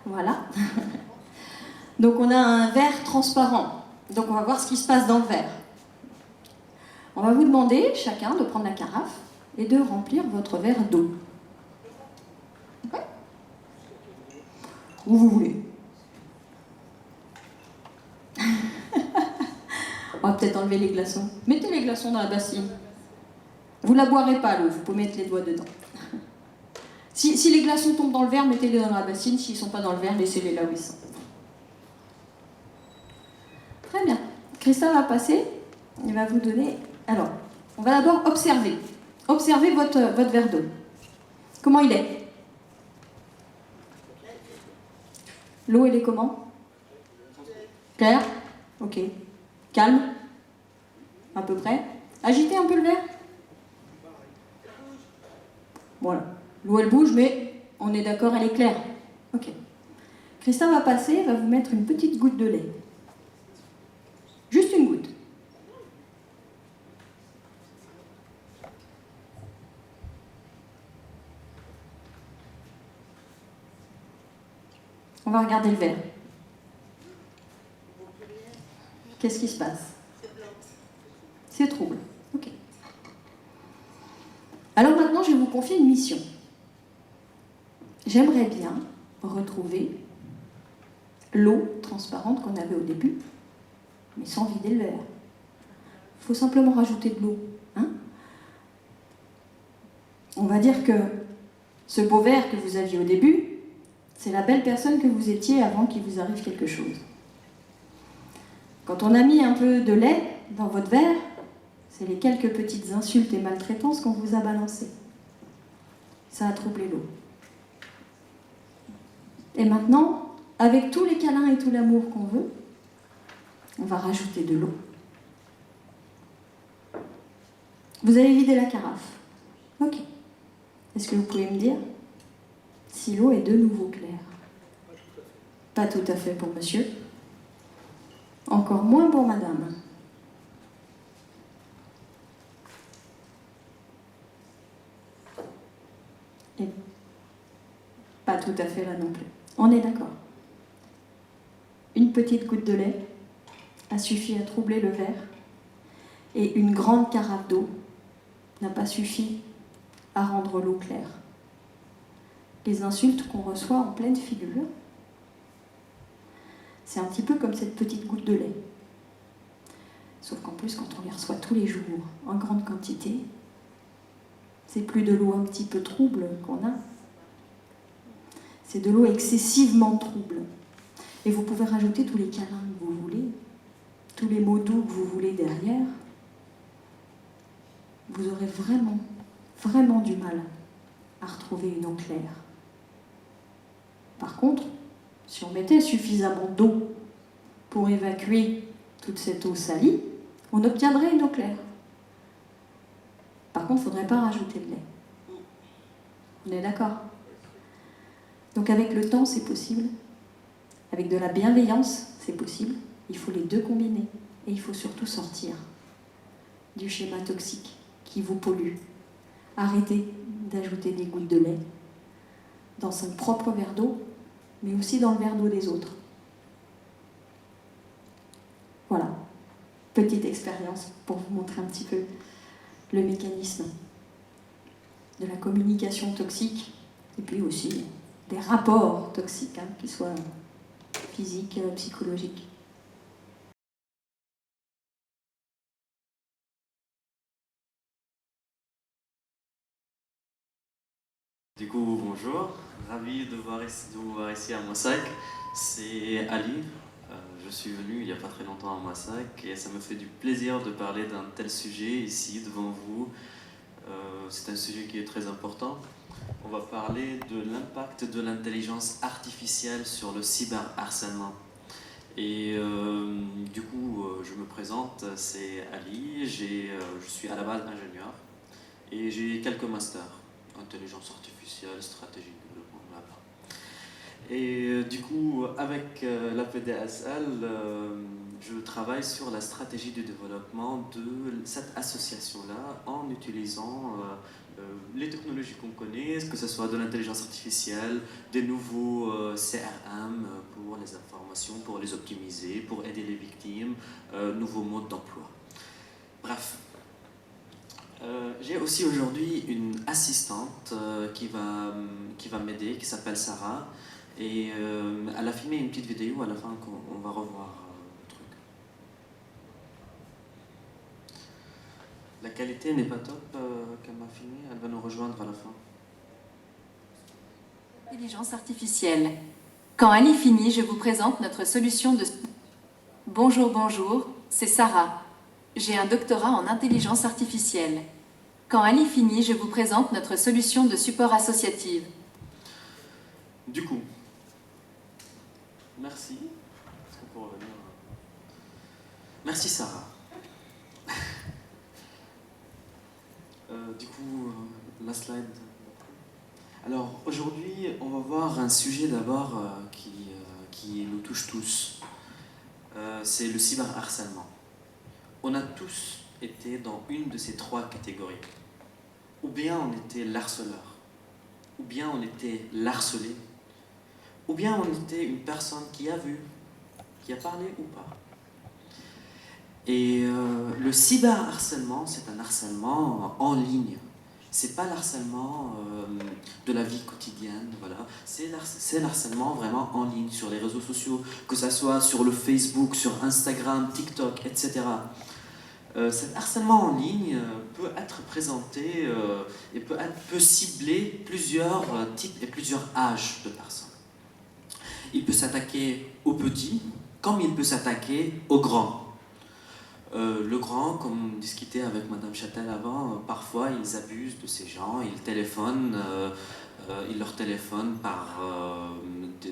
Speaker 1: Voilà. Donc on a un verre transparent. Donc on va voir ce qui se passe dans le verre. On va vous demander, chacun, de prendre la carafe et de remplir votre verre d'eau. Ouais. Où vous voulez. On va peut-être enlever les glaçons. Mettez les glaçons dans la bassine. Vous la boirez pas, l'eau, vous pouvez mettre les doigts dedans. Si les glaçons tombent dans le verre, mettez-les dans la bassine. S'ils ne sont pas dans le verre, laissez-les là où ils sont. Très bien. Christa va passer. Il va vous donner... Alors, on va d'abord observer. Observez votre verre d'eau. Comment il est? L'eau, elle est comment? Claire? Ok. Calme? À peu près. Agitez un peu le verre. Voilà. L'eau, elle bouge, mais on est d'accord, elle est claire. Ok. Christa va passer, va vous mettre une petite goutte de lait. Juste une goutte. On va regarder le verre. Qu'est-ce qui se passe? C'est trouble. Ok. Alors maintenant, je vais vous confier une mission. J'aimerais bien retrouver l'eau transparente qu'on avait au début, mais sans vider le verre. Il faut simplement rajouter de l'eau. Hein? On va dire que ce beau verre que vous aviez au début, c'est la belle personne que vous étiez avant qu'il vous arrive quelque chose. Quand on a mis un peu de lait dans votre verre, c'est les quelques petites insultes et maltraitances qu'on vous a balancées. Ça a troublé l'eau. Et maintenant, avec tous les câlins et tout l'amour qu'on veut, on va rajouter de l'eau. Vous allez vider la carafe. Ok. Est-ce que vous pouvez me dire si l'eau est de nouveau claire? Pas tout à fait pour monsieur. Encore moins pour madame. Et pas tout à fait là non plus. On est d'accord. Une petite goutte de lait a suffi à troubler le verre et une grande carafe d'eau n'a pas suffi à rendre l'eau claire. Les insultes qu'on reçoit en pleine figure, c'est un petit peu comme cette petite goutte de lait. Sauf qu'en plus, quand on les reçoit tous les jours, en grande quantité, c'est plus de l'eau un petit peu trouble qu'on a. C'est de l'eau excessivement trouble. Et vous pouvez rajouter tous les câlins que vous voulez, tous les mots doux que vous voulez derrière. Vous aurez vraiment, vraiment du mal à retrouver une eau claire. Par contre, si on mettait suffisamment d'eau pour évacuer toute cette eau salie, on obtiendrait une eau claire. Par contre, il ne faudrait pas rajouter de lait. On est d'accord? Donc avec le temps, c'est possible. Avec de la bienveillance, c'est possible. Il faut les deux combiner. Et il faut surtout sortir du schéma toxique qui vous pollue. Arrêtez d'ajouter des gouttes de lait dans son propre verre d'eau, mais aussi dans le verre d'eau des autres. Voilà, petite expérience pour vous montrer un petit peu le mécanisme de la communication toxique et puis aussi des rapports toxiques, hein, qu'ils soient physiques, psychologiques.
Speaker 4: Du coup, bonjour, ravi de vous voir ici à Moissac. C'est Ali, je suis venu il n'y a pas très longtemps à Moissac et ça me fait du plaisir de parler d'un tel sujet ici devant vous. C'est un sujet qui est très important. On va parler de l'impact de l'intelligence artificielle sur le cyberharcèlement. Et du coup, je me présente, c'est Ali, je suis à la base ingénieur et j'ai quelques masters. Intelligence artificielle, stratégie de développement, là-bas. Et du coup, avec la PDSL, je travaille sur la stratégie de développement de cette association-là en utilisant les technologies qu'on connaît, que ce soit de l'intelligence artificielle, des nouveaux CRM pour les informations, pour les optimiser, pour aider les victimes, nouveaux modes d'emploi. Bref. J'ai aussi aujourd'hui une assistante qui va m'aider, qui s'appelle Sarah, et elle a filmé une petite vidéo à la fin qu'on va revoir le truc. La qualité n'est pas top qu'elle m'a filmé, elle va nous rejoindre à la fin.
Speaker 5: Intelligence artificielle. Quand Ali finit, je vous présente notre solution de... Bonjour, c'est Sarah. J'ai un doctorat en intelligence artificielle. Quand Ali finit, je vous présente notre solution de support associative.
Speaker 4: Du coup, merci. Est-ce qu'on peut revenir? Merci Sarah. Du coup, la slide. Alors aujourd'hui, on va voir un sujet d'abord qui nous touche tous. C'est le cyberharcèlement. On a tous été dans une de ces trois catégories. Ou bien on était l'harceleur, ou bien on était l'harcelé, ou bien on était une personne qui a vu, qui a parlé ou pas. Et le cyberharcèlement, c'est un harcèlement en ligne. C'est pas l'harcèlement de la vie quotidienne, voilà. C'est l'harcèlement vraiment en ligne, sur les réseaux sociaux, que ça soit sur le Facebook, sur Instagram, TikTok, etc. Cet harcèlement en ligne peut être présenté et peut cibler plusieurs types et plusieurs âges de personnes. Il peut s'attaquer aux petits, comme il peut s'attaquer aux grands. Le grand, comme on discutait avec Madame Châtel avant, parfois ils abusent de ces gens, ils leur téléphonent par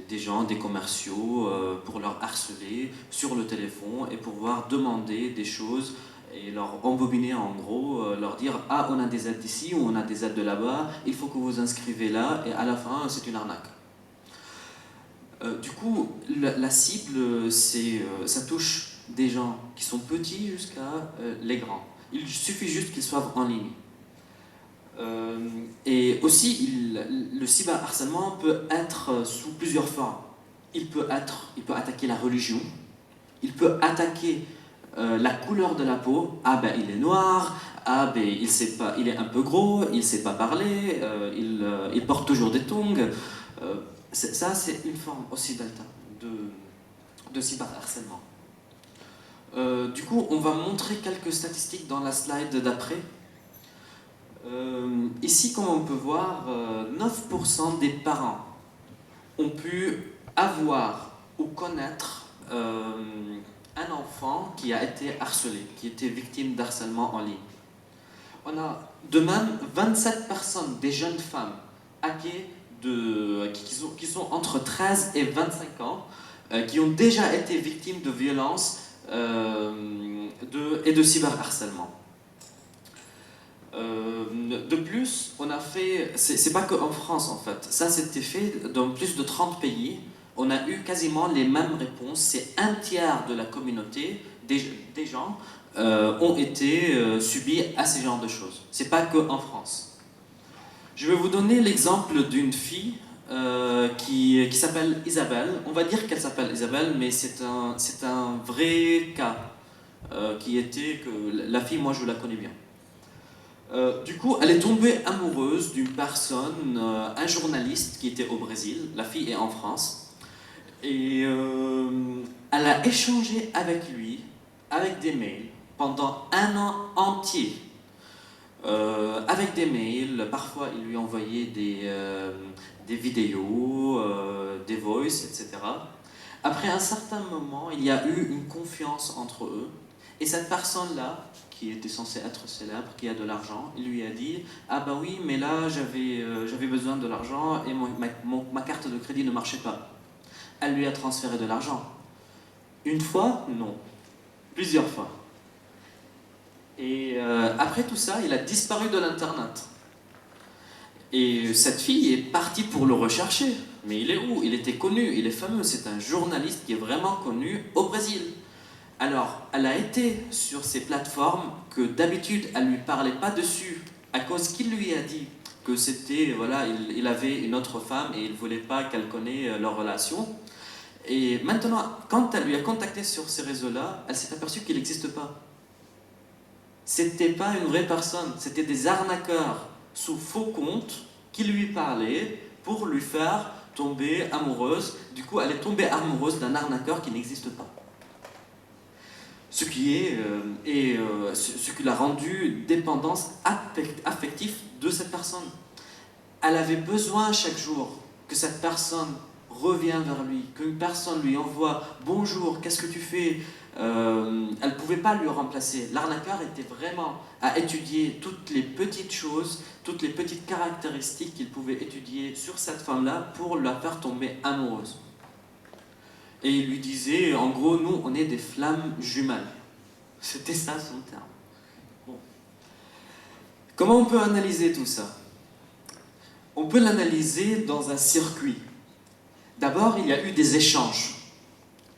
Speaker 4: des gens, des commerciaux, pour leur harceler sur le téléphone et pouvoir demander des choses et leur embobiner en gros, leur dire « Ah, on a des aides ici ou on a des aides de là-bas, il faut que vous vous inscrivez là » et à la fin, c'est une arnaque. Du coup, la cible, ça touche des gens qui sont petits jusqu'à les grands. Il suffit juste qu'ils soient en ligne. Et aussi, le cyberharcèlement peut être sous plusieurs formes. Il peut attaquer la religion, il peut attaquer la couleur de la peau. Ah ben il est noir, ah ben il est un peu gros, il sait pas parler, il porte toujours des tongs. Ça c'est une forme aussi de cyberharcèlement. Du coup on va montrer quelques statistiques dans la slide d'après. Ici comme on peut voir, 9% des parents ont pu avoir ou connaître un enfant qui a été harcelé, qui était victime d'harcèlement en ligne. On a de même 27% des jeunes femmes âgées qui sont entre 13 et 25 ans qui ont déjà été victimes de violences et de cyberharcèlement. de plus, on a fait, c'est pas qu'en France en fait, ça c'était fait dans plus de 30 pays, on a eu quasiment les mêmes réponses, c'est un tiers de la communauté, des gens, ont été subis à ce genre de choses. C'est pas qu'en France. Je vais vous donner l'exemple d'une fille qui s'appelle Isabelle. On va dire qu'elle s'appelle Isabelle, mais c'est un vrai cas qui était que la fille, moi je la connais bien. Du coup, elle est tombée amoureuse d'une personne, un journaliste qui était au Brésil. La fille est en France. Et elle a échangé avec lui, avec des mails, pendant un an entier. Avec des mails, parfois il lui envoyait des vidéos, des voices, etc. Après un certain moment, il y a eu une confiance entre eux. Et cette personne-là, qui était censée être célèbre, qui a de l'argent, il lui a dit « Ah bah oui, mais là j'avais besoin de l'argent et ma carte de crédit ne marchait pas. » Elle lui a transféré de l'argent. Une fois? Non. Plusieurs fois. Et après tout ça, il a disparu de l'internet. Et cette fille est partie pour le rechercher. Mais il est où? Il était connu, il est fameux, c'est un journaliste qui est vraiment connu au Brésil. Alors, elle a été sur ces plateformes que d'habitude, elle ne lui parlait pas dessus, à cause qu'il lui a dit que c'était, voilà, il avait une autre femme et il ne voulait pas qu'elle connaisse leur relation. Et maintenant, quand elle lui a contacté sur ces réseaux-là, elle s'est aperçue qu'il n'existe pas. C'était pas une vraie personne, c'était des arnaqueurs sous faux compte qui lui parlaient pour lui faire tomber amoureuse. Du coup, elle est tombée amoureuse d'un arnaqueur qui n'existe pas. Ce qui l'a rendue dépendance affective de cette personne. Elle avait besoin chaque jour que cette personne revienne vers lui, qu'une personne lui envoie « Bonjour, qu'est-ce que tu fais ?» Elle ne pouvait pas lui remplacer. L'arnaqueur était vraiment à étudier toutes les petites choses, toutes les petites caractéristiques qu'il pouvait étudier sur cette femme-là pour la faire tomber amoureuse. Et il lui disait, en gros, nous, on est des flammes jumelles. C'était ça son terme. Bon. Comment on peut analyser tout ça? On peut l'analyser dans un circuit. D'abord, il y a eu des échanges.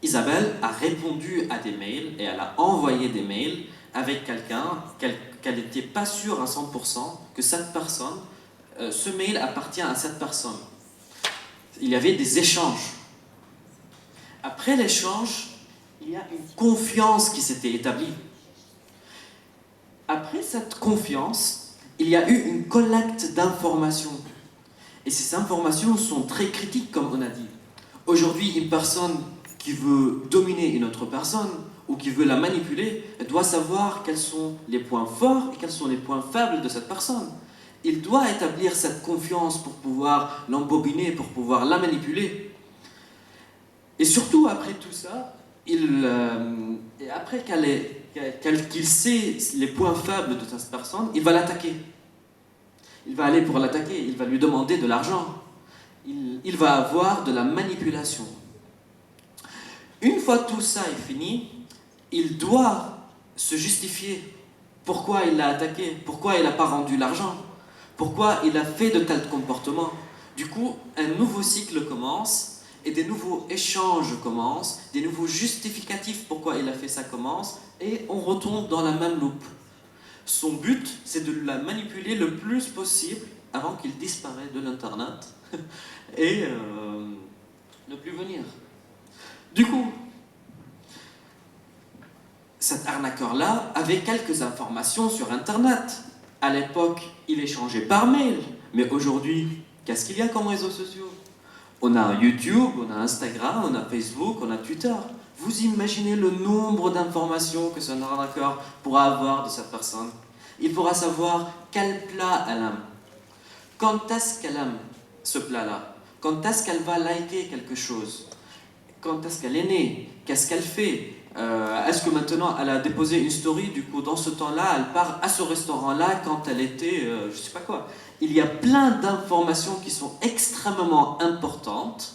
Speaker 4: Isabelle a répondu à des mails et elle a envoyé des mails avec quelqu'un qu'elle n'était pas sûre à 100% que cette personne, ce mail appartient à cette personne. Il y avait des échanges. Après l'échange, il y a une confiance qui s'était établie. Après cette confiance, il y a eu une collecte d'informations. Et ces informations sont très critiques, comme on a dit. Aujourd'hui, une personne qui veut dominer une autre personne ou qui veut la manipuler, elle doit savoir quels sont les points forts et quels sont les points faibles de cette personne. Il doit établir cette confiance pour pouvoir l'embobiner, pour pouvoir la manipuler. Et surtout, après tout ça, après qu'il sait les points faibles de cette personne, il va l'attaquer. Il va aller pour l'attaquer, il va lui demander de l'argent. Il va avoir de la manipulation. Une fois tout ça est fini, il doit se justifier. Pourquoi il l'a attaqué? Pourquoi il n'a pas rendu l'argent? Pourquoi il a fait de tels comportements? Du coup, un nouveau cycle commence. Et des nouveaux échanges commencent, des nouveaux justificatifs pourquoi il a fait ça commencent, et on retombe dans la même loupe. Son but, c'est de la manipuler le plus possible avant qu'il disparaisse de l'internet et ne plus venir. Du coup, cet arnaqueur-là avait quelques informations sur internet. À l'époque, il échangeait par mail, mais aujourd'hui, qu'est-ce qu'il y a comme réseaux sociaux? On a YouTube, on a Instagram, on a Facebook, on a Twitter. Vous imaginez le nombre d'informations que ce arnaqueur pourra avoir de cette personne? Il pourra savoir quel plat elle aime. Quand est-ce qu'elle aime ce plat-là? Quand est-ce qu'elle va liker quelque chose? Quand est-ce qu'elle est née? Qu'est-ce qu'elle fait? Est-ce que maintenant elle a déposé une story? Du coup, dans ce temps-là, elle part à ce restaurant-là quand elle était, je sais pas quoi. Il y a plein d'informations qui sont extrêmement importantes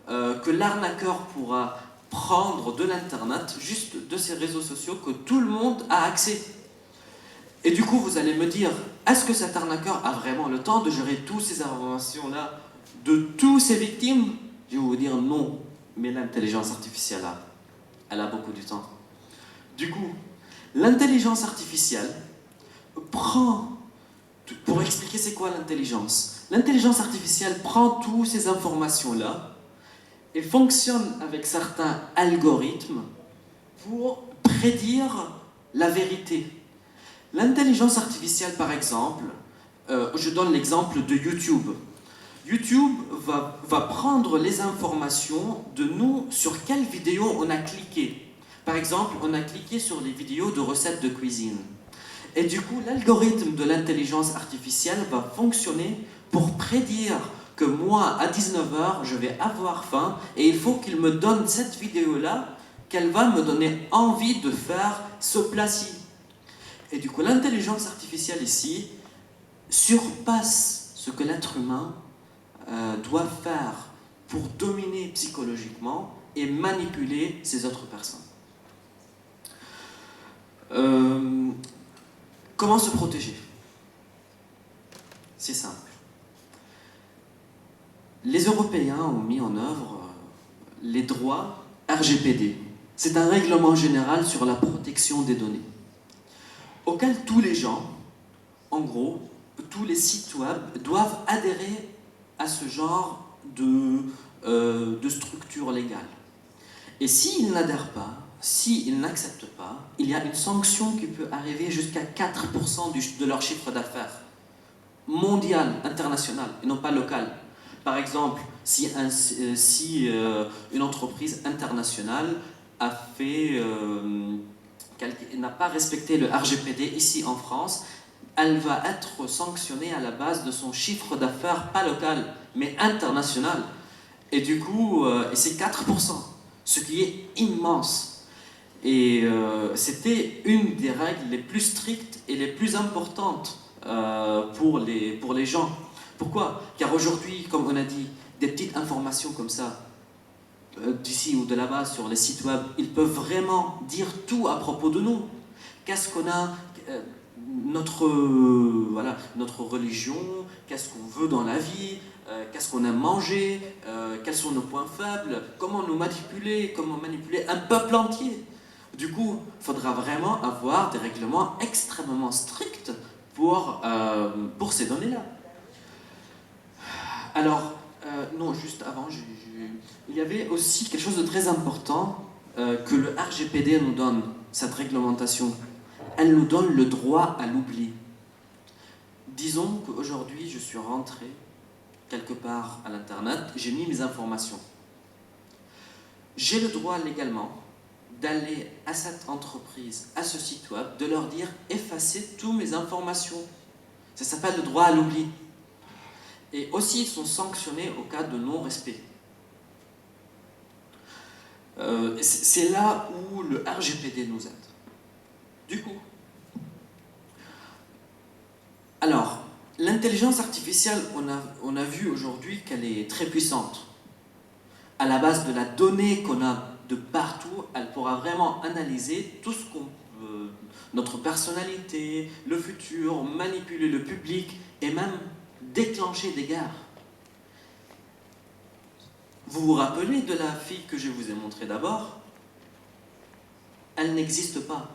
Speaker 4: que l'arnaqueur pourra prendre de l'internet, juste de ces réseaux sociaux que tout le monde a accès.
Speaker 6: Et du coup, vous allez me dire, est-ce que cet arnaqueur a vraiment le temps de gérer toutes ces informations-là de toutes ses victimes? Je vais vous dire non, mais l'intelligence artificielle, elle a beaucoup de temps. Du coup, l'intelligence artificielle prend, pour expliquer c'est quoi l'intelligence artificielle prend toutes ces informations-là et fonctionne avec certains algorithmes pour prédire la vérité. L'intelligence artificielle, par exemple, je donne l'exemple de YouTube. YouTube va prendre les informations de nous sur quelle vidéo on a cliqué. Par exemple, on a cliqué sur les vidéos de recettes de cuisine. Et du coup, l'algorithme de l'intelligence artificielle va fonctionner pour prédire que moi, à 19h, je vais avoir faim et il faut qu'il me donne cette vidéo-là, qu'elle va me donner envie de faire ce plat-ci. Et du coup, l'intelligence artificielle ici surpasse ce que l'être humain doit faire pour dominer psychologiquement et manipuler ces autres personnes. Comment se protéger? C'est simple. Les Européens ont mis en œuvre les droits RGPD. C'est un règlement général sur la protection des données, auquel tous les gens, en gros, tous les sites web doivent adhérer à ce genre de structure légale. Et s'ils n'adhèrent pas, s'ils n'acceptent pas, il y a une sanction qui peut arriver jusqu'à 4% de leur chiffre d'affaires mondial, international, et non pas local. Par exemple, si une entreprise internationale n'a pas respecté le RGPD ici en France, elle va être sanctionnée à la base de son chiffre d'affaires, pas local, mais international. Et du coup, c'est 4%, ce qui est immense. Et c'était une des règles les plus strictes et les plus importantes pour les gens. Pourquoi? Car aujourd'hui, comme on a dit, des petites informations comme ça, d'ici ou de là-bas sur les sites web, ils peuvent vraiment dire tout à propos de nous. Qu'est-ce qu'on a, notre religion, qu'est-ce qu'on veut dans la vie, qu'est-ce qu'on aime manger, quels sont nos points faibles, comment nous manipuler, comment manipuler un peuple entier. Du coup, il faudra vraiment avoir des règlements extrêmement stricts pour ces données-là. Alors, non, juste avant, il y avait aussi quelque chose de très important que le RGPD nous donne, cette réglementation. Elle nous donne le droit à l'oubli. Disons qu'aujourd'hui, je suis rentré quelque part à l'Internet, j'ai mis mes informations. J'ai le droit légalement d'aller à cette entreprise, à ce site web, de leur dire « effacez toutes mes informations ». Ça s'appelle le droit à l'oubli. Et aussi, ils sont sanctionnés au cas de non-respect. C'est là où le RGPD nous aide. Du coup, alors, l'intelligence artificielle, on a vu aujourd'hui qu'elle est très puissante. À la base de la donnée qu'on a de partout, elle pourra vraiment analyser tout ce qu'on veut, notre personnalité, le futur, manipuler le public et même déclencher des guerres. Vous vous rappelez de la fille que je vous ai montrée d'abord? Elle n'existe pas.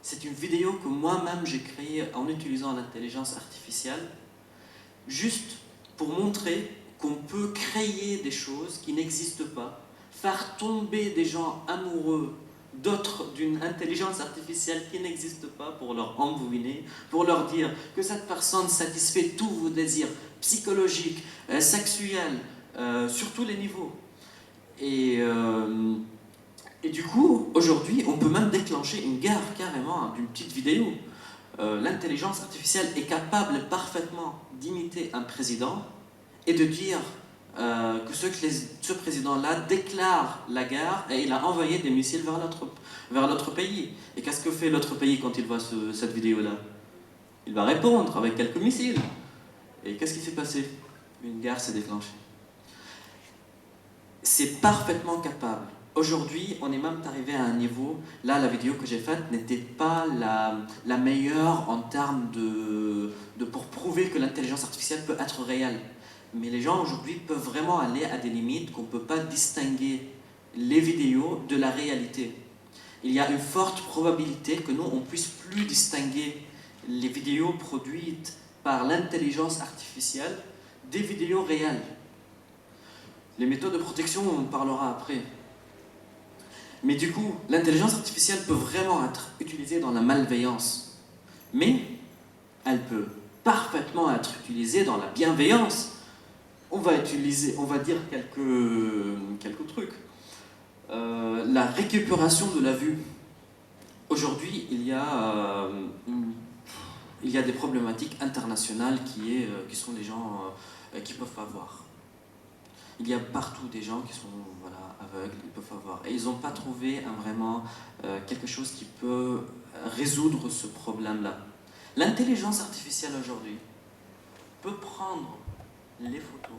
Speaker 6: C'est une vidéo que moi-même j'ai créée en utilisant l'intelligence artificielle, juste pour montrer qu'on peut créer des choses qui n'existent pas, faire tomber des gens amoureux d'autres d'une intelligence artificielle qui n'existe pas pour leur embrouiller, pour leur dire que cette personne satisfait tous vos désirs psychologiques, sexuels, sur tous les niveaux. Et du coup, aujourd'hui, on peut même déclencher une guerre carrément d'une petite vidéo. L'intelligence artificielle est capable parfaitement d'imiter un président et de dire que ce président-là déclare la guerre et il a envoyé des missiles vers l'autre pays. Et qu'est-ce que fait l'autre pays quand il voit cette vidéo-là? Il va répondre avec quelques missiles. Et qu'est-ce qui s'est passé? Une guerre s'est déclenchée. C'est parfaitement capable. Aujourd'hui, on est même arrivé à un niveau, là la vidéo que j'ai faite n'était pas la meilleure en termes pour prouver que l'intelligence artificielle peut être réelle. Mais les gens aujourd'hui peuvent vraiment aller à des limites qu'on ne peut pas distinguer les vidéos de la réalité. Il y a une forte probabilité que nous, on ne puisse plus distinguer les vidéos produites par l'intelligence artificielle des vidéos réelles. Les méthodes de protection, on en parlera après. Mais du coup, l'intelligence artificielle peut vraiment être utilisée dans la malveillance. Mais elle peut parfaitement être utilisée dans la bienveillance. On va dire quelques trucs. La récupération de la vue. Aujourd'hui, il y a des problématiques internationales qui sont des gens qui ne peuvent pas voir. Il y a partout des gens qui sont aveugles, ils peuvent pas voir. Et ils n'ont pas trouvé vraiment quelque chose qui peut résoudre ce problème-là. L'intelligence artificielle aujourd'hui peut prendre les photos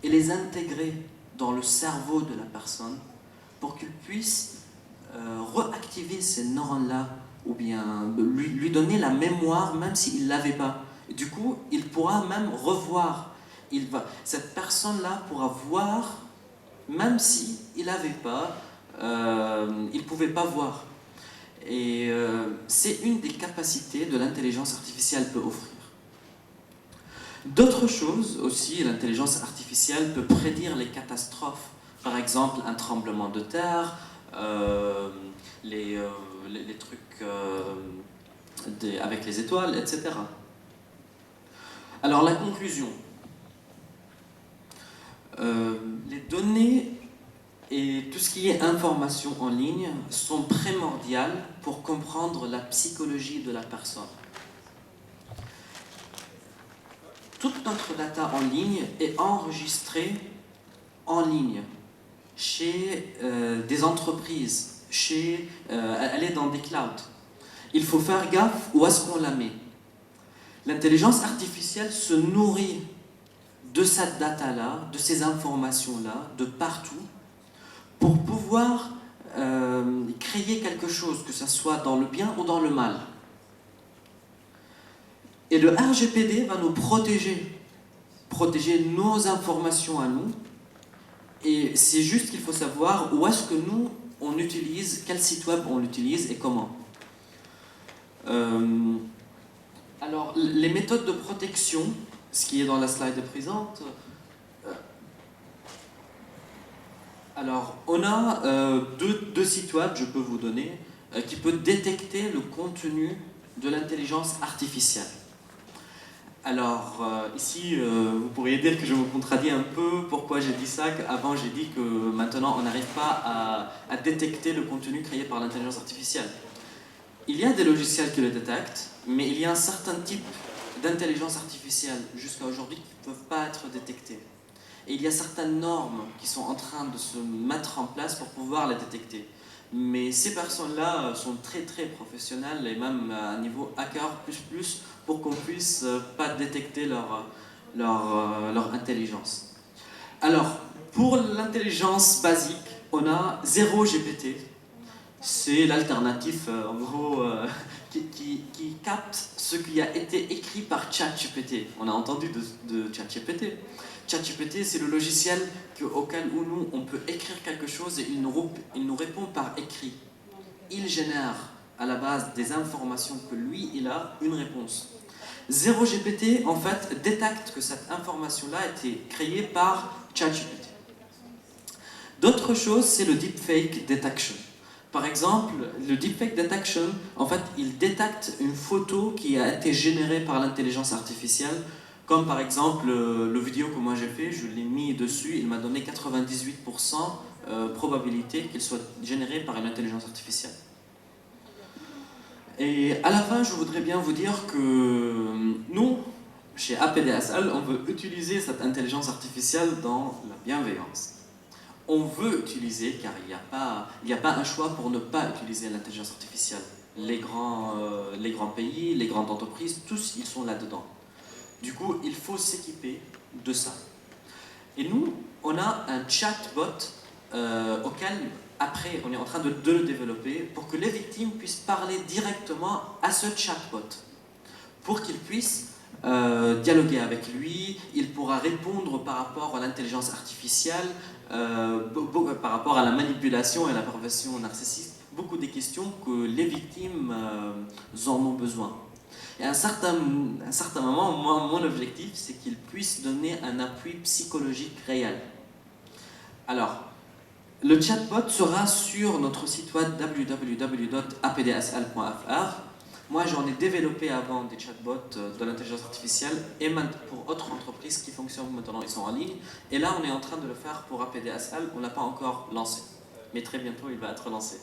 Speaker 6: et les intégrer dans le cerveau de la personne pour qu'il puisse réactiver ces neurones-là ou bien lui donner la mémoire même s'il ne l'avait pas. Et du coup, il pourra même revoir. Cette personne-là pourra voir même s'il n'avait pas, il ne pouvait pas voir. Et c'est une des capacités de l'intelligence artificielle peut offrir. D'autres choses aussi, l'intelligence artificielle peut prédire les catastrophes. Par exemple, un tremblement de terre, les trucs avec les étoiles, etc. Alors la conclusion. Les données et tout ce qui est information en ligne sont primordiales pour comprendre la psychologie de la personne. Toute notre data en ligne est enregistrée en ligne chez des entreprises, elle est dans des clouds. Il faut faire gaffe où est-ce qu'on la met. L'intelligence artificielle se nourrit de cette data-là, de ces informations-là, de partout, pour pouvoir créer quelque chose, que ce soit dans le bien ou dans le mal. Et le RGPD va nous protéger nos informations à nous, et c'est juste qu'il faut savoir où est-ce que nous, on utilise, quel site web on l'utilise et comment. Alors, les méthodes de protection, ce qui est dans la slide présente. Alors, on a deux sites web, je peux vous donner, qui peuvent détecter le contenu de l'intelligence artificielle. Alors, ici, vous pourriez dire que je me contredis un peu. Pourquoi j'ai dit ça? Avant, j'ai dit que maintenant, on n'arrive pas à détecter le contenu créé par l'intelligence artificielle. Il y a des logiciels qui le détectent, mais il y a un certain type d'intelligence artificielle jusqu'à aujourd'hui qui ne peuvent pas être détectées. Et il y a certaines normes qui sont en train de se mettre en place pour pouvoir les détecter. Mais ces personnes-là sont très très professionnelles et même à un niveau hacker plus pour qu'on puisse pas détecter leur intelligence. Alors, pour l'intelligence basique, on a 0GPT. C'est l'alternative en gros qui capte ce qui a été écrit par ChatGPT. On a entendu de ChatGPT. ChatGPT, c'est le logiciel auquel nous, on peut écrire quelque chose et il nous répond par écrit. Il génère à la base des informations que lui, il a une réponse. 0GPT, en fait, détecte que cette information-là a été créée par ChatGPT. D'autres choses, c'est le deepfake detection. Par exemple, le deepfake detection, en fait, il détecte une photo qui a été générée par l'intelligence artificielle. Comme par exemple, le vidéo que moi j'ai fait, je l'ai mis dessus, il m'a donné 98% probabilité qu'il soit généré par une intelligence artificielle. Et à la fin, je voudrais bien vous dire que nous, chez APDSL, on veut utiliser cette intelligence artificielle dans la bienveillance. On veut utiliser, car il n'y a pas un choix pour ne pas utiliser l'intelligence artificielle. Les grands pays, les grandes entreprises, tous ils sont là-dedans. Du coup, il faut s'équiper de ça. Et nous, on a un chatbot auquel après, on est en train de le développer pour que les victimes puissent parler directement à ce chatbot, pour qu'ils puissent dialoguer avec lui. Il pourra répondre par rapport à l'intelligence artificielle, par rapport à la manipulation et à la perversion narcissique, beaucoup des questions que les victimes en ont besoin. Et à un certain moment, moi, mon objectif, c'est qu'il puisse donner un appui psychologique réel. Alors, le chatbot sera sur notre site web www.apdsl.fr. Moi, j'en ai développé avant des chatbots de l'intelligence artificielle et pour autres entreprises qui fonctionnent maintenant, ils sont en ligne. Et là, on est en train de le faire pour APDSL. On ne l'a pas encore lancé, mais très bientôt, il va être lancé.